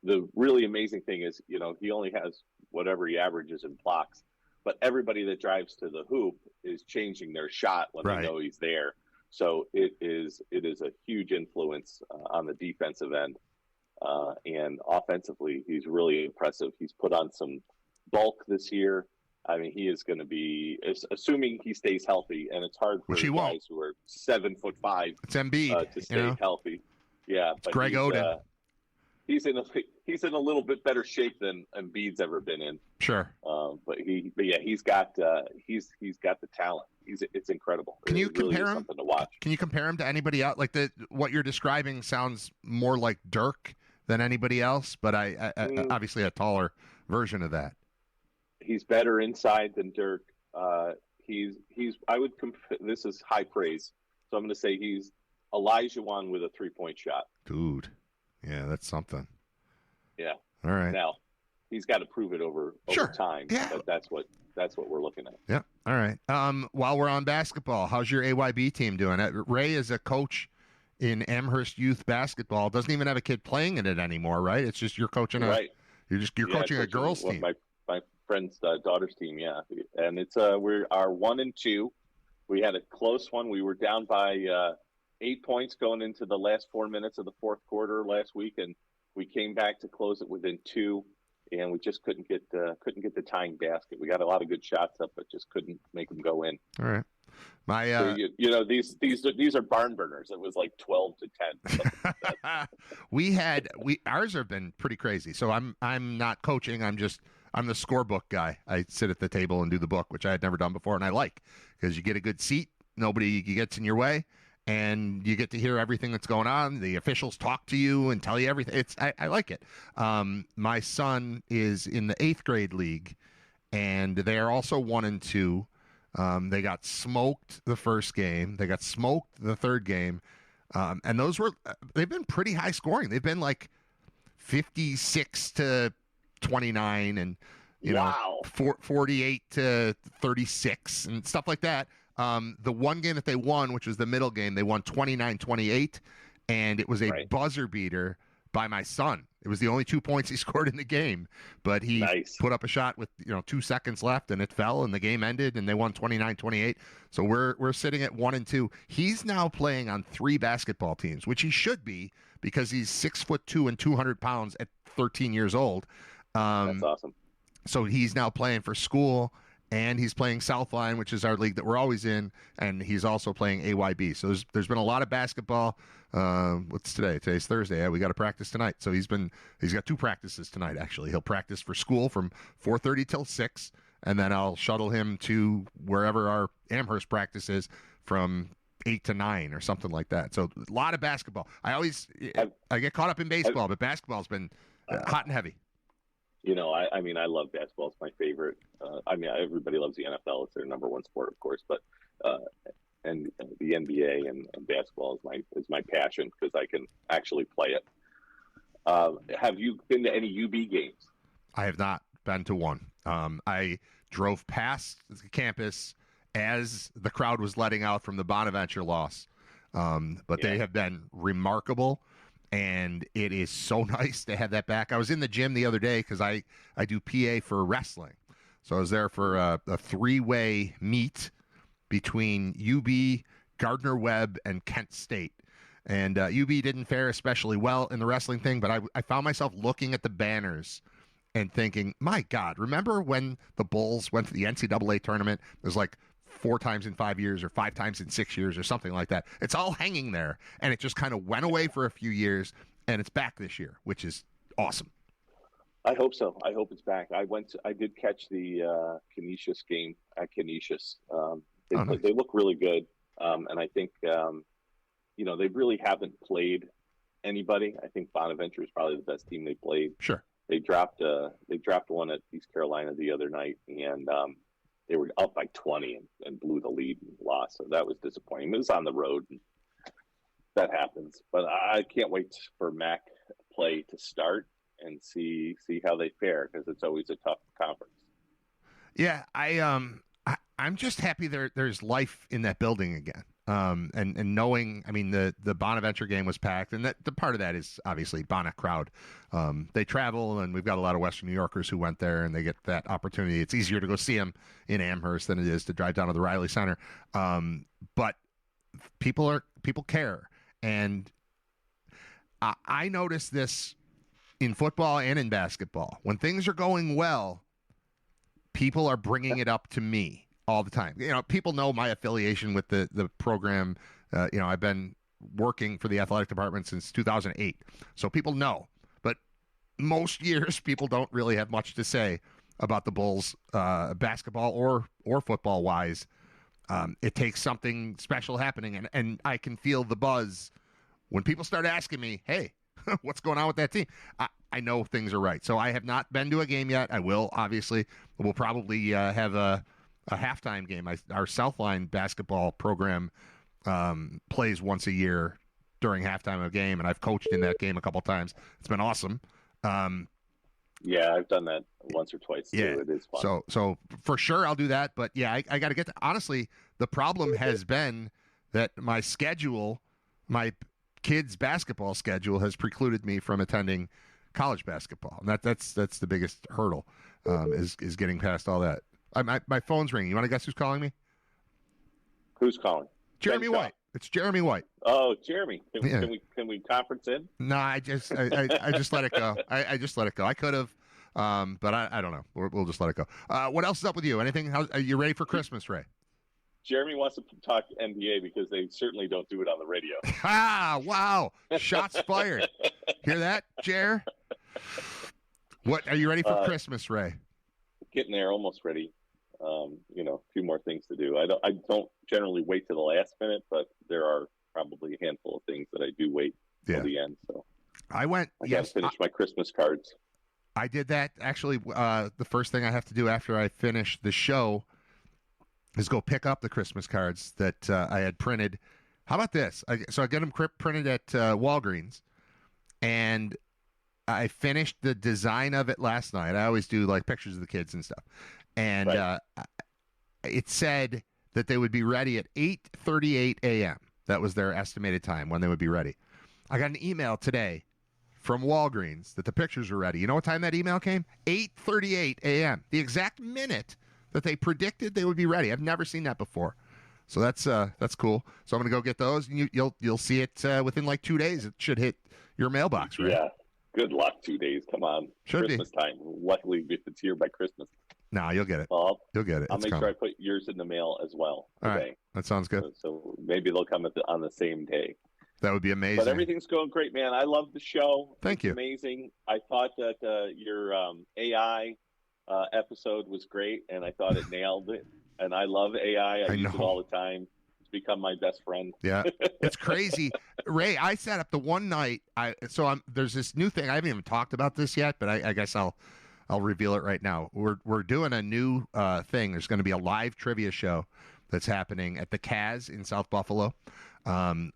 The really amazing thing is, he only has whatever he averages in blocks, but everybody that drives to the hoop is changing their shot when Right. they know he's there. So it is a huge influence on the defensive end, and offensively, he's really impressive. He's put on some bulk this year. I mean, he is going to be, assuming he stays healthy, and it's hard for Which he guys won't. who are 7'5" It's Embiid. to stay healthy. Yeah, but Greg Oden. He's in a little bit better shape than Embiid's ever been in. Sure. But he's got the talent. It's incredible. Can you It really compare is him? something to watch. Can you compare him to anybody else? Like what you're describing sounds more like Dirk than anybody else, but I obviously a taller version of that. He's better inside than Dirk. This is high praise. So I'm going to say he's Elijah Wan with a 3-point shot. Dude. Yeah, that's something. Yeah. All right. Now, he's got to prove it over Sure. time. Yeah. But that's what we're looking at. Yeah. All right. While we're on basketball, how's your AYB team doing? Ray is a coach in Amherst youth basketball. Doesn't even have a kid playing in it anymore, right? It's just you're coaching Right. You're coaching a girls team. My friend's daughter's team, yeah. And it's we're 1-2. We had a close one. We were down by 8 points going into the last 4 minutes of the fourth quarter last week, and we came back to close it within 2. And we just couldn't get the tying basket. We got a lot of good shots up, but just couldn't make them go in. All right. My so these are barn burners. It was like 12 to 10. ours have been pretty crazy. So I'm not coaching. I'm the scorebook guy. I sit at the table and do the book, which I had never done before, and I like because you get a good seat. Nobody gets in your way. And you get to hear everything that's going on. The officials talk to you and tell you everything. I like it. My son is in the 8th grade league, and they are also 1-2. They got smoked the first game. They got smoked the third game. And they've been pretty high scoring. They've been like 56 to 29 and, Wow. 48 to 36 and stuff like that. The one game that they won, which was the middle game, they won 29-28, and it was a buzzer beater by my son. It was the only 2 points he scored in the game, but he put up a shot with 2 seconds left, and it fell, and the game ended, and they won 29-28. So we're sitting at 1-2. He's now playing on 3 basketball teams, which he should be because he's 6'2" and 200 pounds at 13 years old. That's awesome. So he's now playing for school. And he's playing Southline, which is our league that we're always in, and he's also playing AYB. So there's been a lot of basketball. What's today? Today's Thursday. Yeah, we got to practice tonight. So he's got 2 practices tonight. Actually, he'll practice for school from 4:30 till 6, and then I'll shuttle him to wherever our Amherst practice is from 8 to 9 or something like that. So a lot of basketball. I get caught up in baseball, but basketball's been hot and heavy. I love basketball. It's my favorite. Everybody loves the NFL. It's their number one sport, of course. But and the NBA and basketball is my passion because I can actually play it. Have you been to any UB games? I have not been to one. I drove past the campus as the crowd was letting out from the Bonaventure loss. But they have been remarkable. And it is so nice to have that back. I was in the gym the other day because I do PA for wrestling. So I was there for a 3-way meet between UB, Gardner-Webb, and Kent State. And UB didn't fare especially well in the wrestling thing, but I found myself looking at the banners and thinking, my God, remember when the Bulls went to the NCAA tournament? It was like 4 times in 5 years or 5 times in 6 years or something like that. It's all hanging there, and it just kind of went away for a few years, and it's back this year, which is awesome. I hope so. I hope it's back. I did catch the Canisius game at Canisius. Nice. They look really good, and I think they really haven't played anybody. I think Bonaventure is probably the best team they played. Sure. They dropped one at East Carolina the other night, and they were up by 20 and blew the lead and lost. So that was disappointing. It was on the road. And that happens. But I can't wait for MAC play to start and see how they fare because it's always a tough conference. Yeah, I'm just happy there's life in that building again. And knowing, I mean, the Bonaventure game was packed, and that the part of that is obviously Bona crowd. They travel, and we've got a lot of Western New Yorkers who went there, and they get that opportunity. It's easier to go see them in Amherst than it is to drive down to the Riley Center. But people care, and I notice this in football and in basketball. When things are going well, people are bringing it up to me all the time. People know my affiliation with the program. I've been working for the athletic department since 2008. So people know. But most years, people don't really have much to say about the Bulls, basketball or football-wise. It takes something special happening, and I can feel the buzz when people start asking me, hey, what's going on with that team? I know things are right. So I have not been to a game yet. I will, obviously. We'll probably have a halftime game. Our Southline basketball program plays once a year during halftime of a game, and I've coached in that game a couple times. It's been awesome. Yeah, I've done that once or twice too. Yeah. It is fun. So for sure I'll do that. But yeah, I got to get to, honestly, the problem has been that my schedule, my kids' basketball schedule, has precluded me from attending college basketball, and that's the biggest hurdle, is getting past all that. My phone's ringing. You want to guess who's calling me? Who's calling? Jeremy White. It's Jeremy White. Oh, Jeremy. Yeah. Can we conference in? No, I just let it go. I just let it go. I could have, but I don't know. We'll just let it go. What else is up with you? Anything? Are you ready for Christmas, Ray? Jeremy wants to talk NBA because they certainly don't do it on the radio. Wow. Shots fired. Hear that, Jer? What are you ready for Christmas, Ray? Getting there, almost ready. A few more things to do. I don't generally wait to the last minute, but there are probably a handful of things that I do wait till the end. So I gotta finish my Christmas cards. I did that actually. The first thing I have to do after I finish the show is go pick up the Christmas cards that I had printed. How about this? So I get them printed at Walgreens, and I finished the design of it last night. I always do like pictures of the kids and stuff. And it said that they would be ready at 8:38 a.m. That was their estimated time when they would be ready. I got an email today from Walgreens that the pictures were ready. You know what time that email came? 8:38 a.m. The exact minute that they predicted they would be ready. I've never seen that before. So that's cool. So I'm going to go get those, and you'll see it within like 2 days. It should hit your mailbox, right? Yeah. Good luck. 2 days. Come on. Should Christmas time. Luckily, if it's here by Christmas. No, you'll get it. You'll get it. I'll make sure I put yours in the mail as well today. All right. That sounds good. So maybe they'll come on the same day. That would be amazing. But everything's going great, man. I love the show. Thank you. Amazing. I thought that your AI episode was great, and I thought it nailed it. And I love AI. I use it all the time. It's become my best friend. Yeah, it's crazy. Ray, I sat up the one night. There's this new thing. I haven't even talked about this yet, but I guess I'll reveal it right now. We're doing a new thing. There's going to be a live trivia show that's happening at the Kaz in South Buffalo,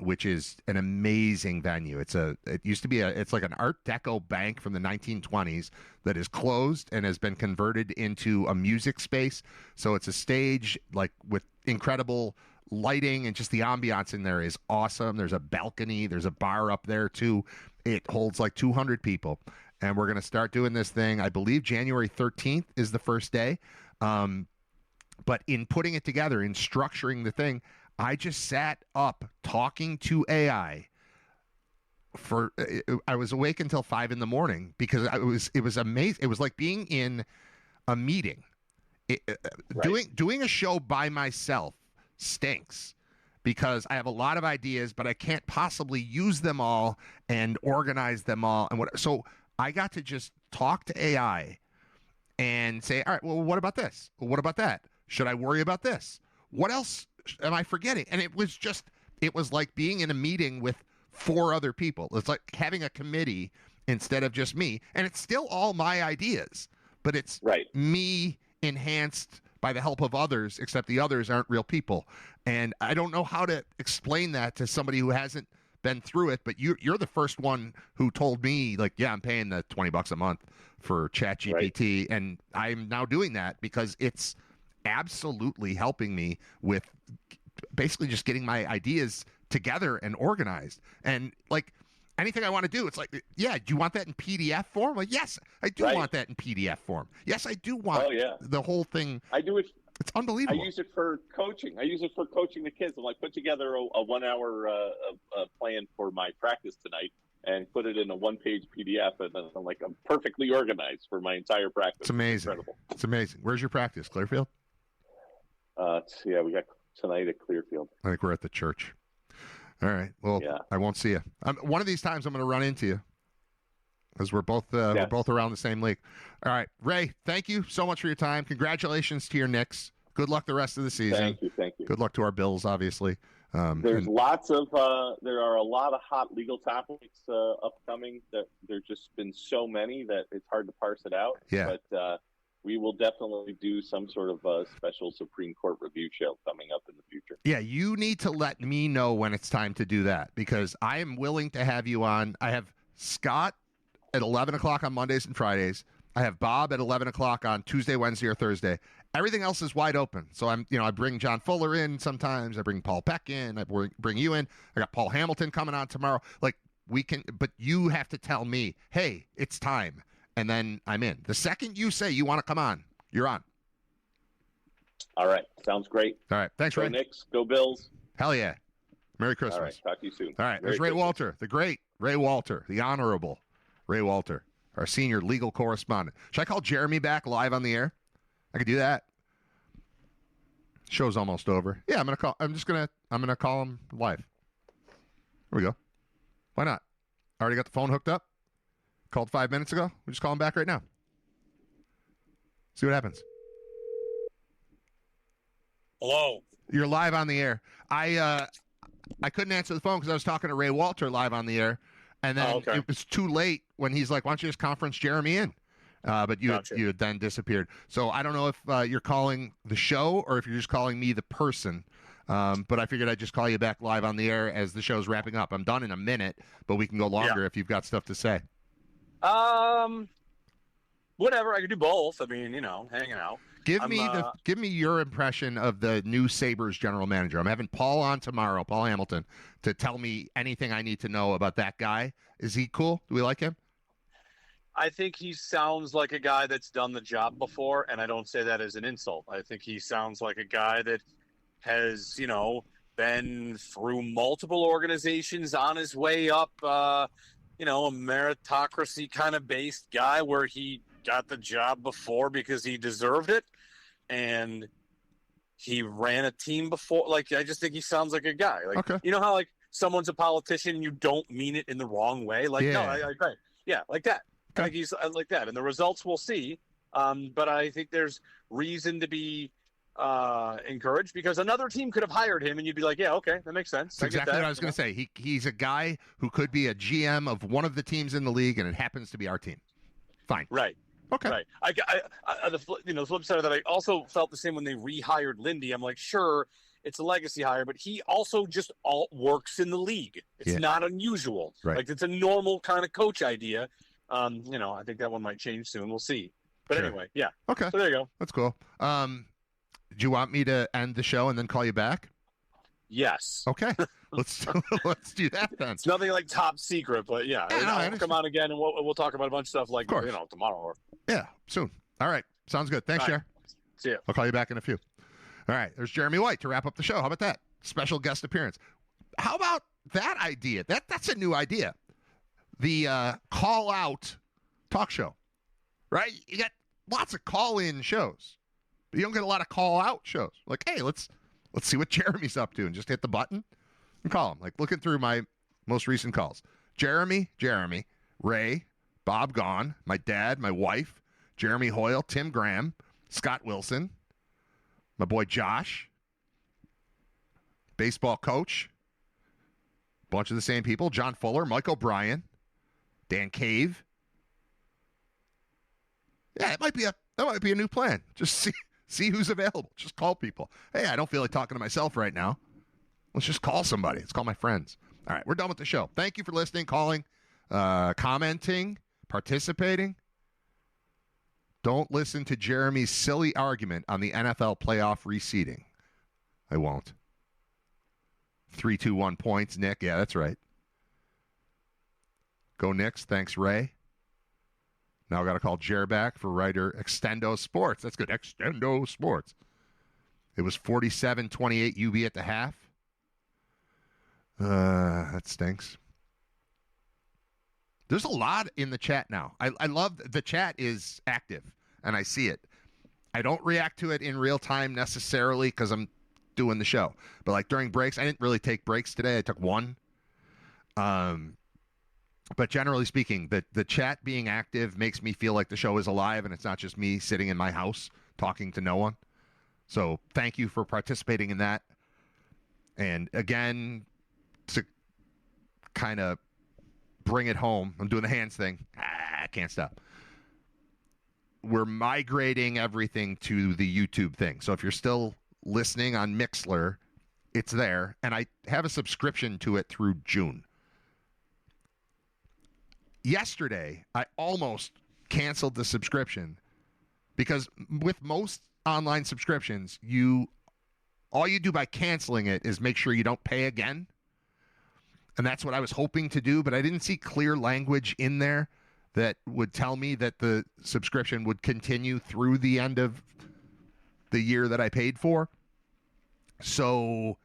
which is an amazing venue. It used to be it's like an Art Deco bank from the 1920s that is closed and has been converted into a music space. So it's a stage like with incredible lighting, and just the ambiance in there is awesome. There's a balcony. There's a bar up there too. It holds like 200 people. And we're going to start doing this thing. I believe January 13th is the first day. But in putting it together, in structuring the thing, I just sat up talking to AI I was awake until 5 a.m. because it was amazing. It was like being in a meeting. Doing a show by myself stinks because I have a lot of ideas, but I can't possibly use them all and organize them all. So I got to just talk to AI and say, all right, well, what about this? Well, what about that? Should I worry about this? What else am I forgetting? And it was like being in a meeting with 4 other people. It's like having a committee instead of just me. And it's still all my ideas, but it's me enhanced by the help of others, except the others aren't real people. And I don't know how to explain that to somebody who hasn't been through it, but you're the first one who told me, like, yeah, I'm paying the $20 a month for ChatGPT, and I'm now doing that because it's absolutely helping me with basically just getting my ideas together and organized. And like anything I want to do, it's like, yeah, do you want that in PDF form? Like, yes, I do want that in PDF form. Yes, I do want the whole thing. I do it. It's unbelievable. I use it for coaching. I use it for coaching the kids. I'm like, put together a 1 hour plan for my practice tonight and put it in a 1-page PDF. And then I'm perfectly organized for my entire practice. It's amazing. Incredible. It's amazing. Where's your practice? Clearfield? Yeah, we got tonight at Clearfield. I think we're at the church. All right. Well, I won't see you. One of these times I'm going to run into you because we're both around the same league. All right, Ray. Thank you so much for your time. Congratulations to your Knicks. Good luck the rest of the season. Thank you. Good luck to our Bills, obviously. There's there are a lot of hot legal topics upcoming. There's just been so many that it's hard to parse it out. Yeah. But we will definitely do some sort of special Supreme Court review show coming up in the future. Yeah, you need to let me know when it's time to do that because I am willing to have you on. I have Scott at 11 o'clock on Mondays and Fridays. I have Bob at 11 o'clock on Tuesday, Wednesday, or Thursday. Everything else is wide open. So I bring John Fuller in sometimes. I bring Paul Peck in. I bring you in. I got Paul Hamilton coming on tomorrow. Like we can, but you have to tell me, hey, it's time. And then I'm in. The second you say you want to come on, you're on. All right. Sounds great. All right. Thanks, Go Ray. Knicks. Go Bills. Hell yeah. Merry Christmas. All right. Talk to you soon. All right. Merry There's Ray Christmas. Walter, the great Ray Walter, the honorable Ray Walter, our senior legal correspondent. Should I call Jeremy back live on the air? I could do that. Show's almost over. Yeah, I'm gonna call him live. Here we go. Why not? I already got the phone hooked up. Called 5 minutes ago. We just call him back right now. See what happens. Hello. You're live on the air. I couldn't answer the phone because I was talking to Ray Walter live on the air, and then it was too late when he's like, "Why don't you just conference Jeremy in?" But you had then disappeared. So I don't know if you're calling the show or if you're just calling me the person. But I figured I'd just call you back live on the air as the show's wrapping up. I'm done in a minute, but we can go longer if you've got stuff to say. Whatever. I could do both. I mean, hanging out. Give me your impression of the new Sabres general manager. I'm having Paul on tomorrow, Paul Hamilton, to tell me anything I need to know about that guy. Is he cool? Do we like him? I think he sounds like a guy that's done the job before, and I don't say that as an insult. I think he sounds like a guy that has, been through multiple organizations on his way up, a meritocracy kind of based guy where he got the job before because he deserved it. And he ran a team before. Like, I just think he sounds like a guy. Like, you know how, like, someone's a politician and you don't mean it in the wrong way? Like, no, I agree. Yeah, like that. I think he's like that. And the results we'll see. But I think there's reason to be encouraged because another team could have hired him and you'd be like, yeah, okay, that makes sense. That's exactly what I was going to say. He's a guy who could be a GM of one of the teams in the league, and it happens to be our team. Fine. Right. Okay. Right. The flip side of that, I also felt the same when they rehired Lindy. I'm like, sure, it's a legacy hire, but he also just works in the league. It's not unusual. Right. Like, it's a normal kind of coach idea. I think that one might change soon. We'll see. But anyway, yeah. Okay. So there you go. That's cool. Do you want me to end the show and then call you back? Yes. Okay. Let's do that then. It's nothing like top secret, but I'll come on again and we'll talk about a bunch of stuff like tomorrow or soon. All right. Sounds good. Thanks, Cher. See ya. I'll call you back in a few. All right. There's Jeremy White to wrap up the show. How about that? Special guest appearance. How about that idea? That's a new idea. The call out talk show. Right? You got lots of call in shows. But you don't get a lot of call out shows. Like, hey, let's see what Jeremy's up to and just hit the button and call him. Like, looking through my most recent calls. Jeremy, Ray, Bob Gone, my dad, my wife, Jeremy Hoyle, Tim Graham, Scott Wilson, my boy Josh, baseball coach, bunch of the same people, John Fuller, Mike O'Brien, Dan Cave. Yeah, that might be a new plan. Just see who's available. Just call people. Hey, I don't feel like talking to myself right now. Let's just call somebody. Let's call my friends. All right, we're done with the show. Thank you for listening, calling, commenting, participating. Don't listen to Jeremy's silly argument on the NFL playoff reseeding. I won't. 321 points, Nick. Yeah, that's right. Go Knicks. Thanks, Ray. Now I got to call Jer back for writer Extendo Sports. That's good. Extendo Sports. It was 47-28 UB at the half. That stinks. There's a lot in the chat now. I love the chat is active, and I see it. I don't react to it in real time necessarily because I'm doing the show. But like during breaks, I didn't really take breaks today. I took one. But generally speaking, the chat being active makes me feel like the show is alive and it's not just me sitting in my house talking to no one. So thank you for participating in that. And again, to kind of bring it home, I'm doing the hands thing. I can't stop. We're migrating everything to the YouTube thing. So if you're still listening on Mixlr, it's there. And I have a subscription to it through June. Yesterday, I almost canceled the subscription because with most online subscriptions, all you do by canceling it is make sure you don't pay again. And that's what I was hoping to do, but I didn't see clear language in there that would tell me that the subscription would continue through the end of the year that I paid for. So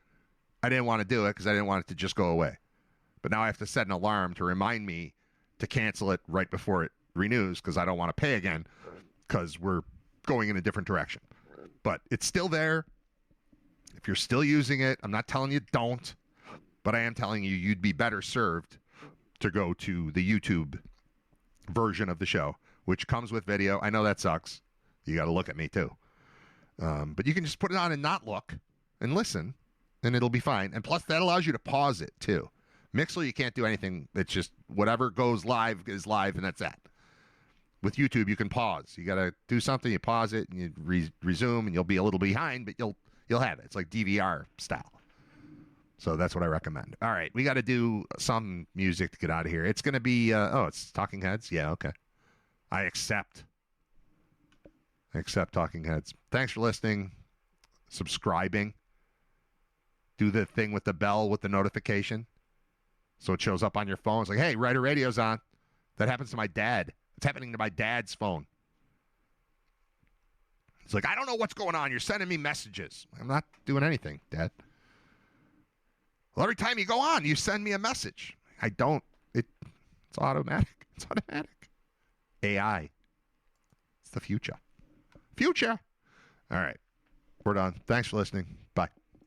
I didn't want to do it because I didn't want it to just go away. But now I have to set an alarm to remind me to cancel it right before it renews because I don't want to pay again because we're going in a different direction. But it's still there. If you're still using it, I'm not telling you don't, but I am telling you you'd be better served to go to the YouTube version of the show, which comes with video. I know that sucks. You got to look at me too. But you can just put it on and not look and listen, and it'll be fine. And plus, that allows you to pause it too. Mixler, you can't do anything. It's just whatever goes live is live, and that's that. With YouTube, you can pause. You got to do something, you pause it, and you resume, and you'll be a little behind, but you'll have it. It's like DVR style. So that's what I recommend. All right, we got to do some music to get out of here. It's going to be, it's Talking Heads? Yeah, okay. I accept Talking Heads. Thanks for listening, subscribing. Do the thing with the bell with the notification. So it shows up on your phone. It's like, hey, Writer Radio's on. That happens to my dad. It's happening to my dad's phone. It's like, I don't know what's going on. You're sending me messages. I'm not doing anything, Dad. Well, every time you go on, you send me a message. I don't. It's automatic. It's automatic. AI. It's the future. Future. All right. We're done. Thanks for listening. Bye.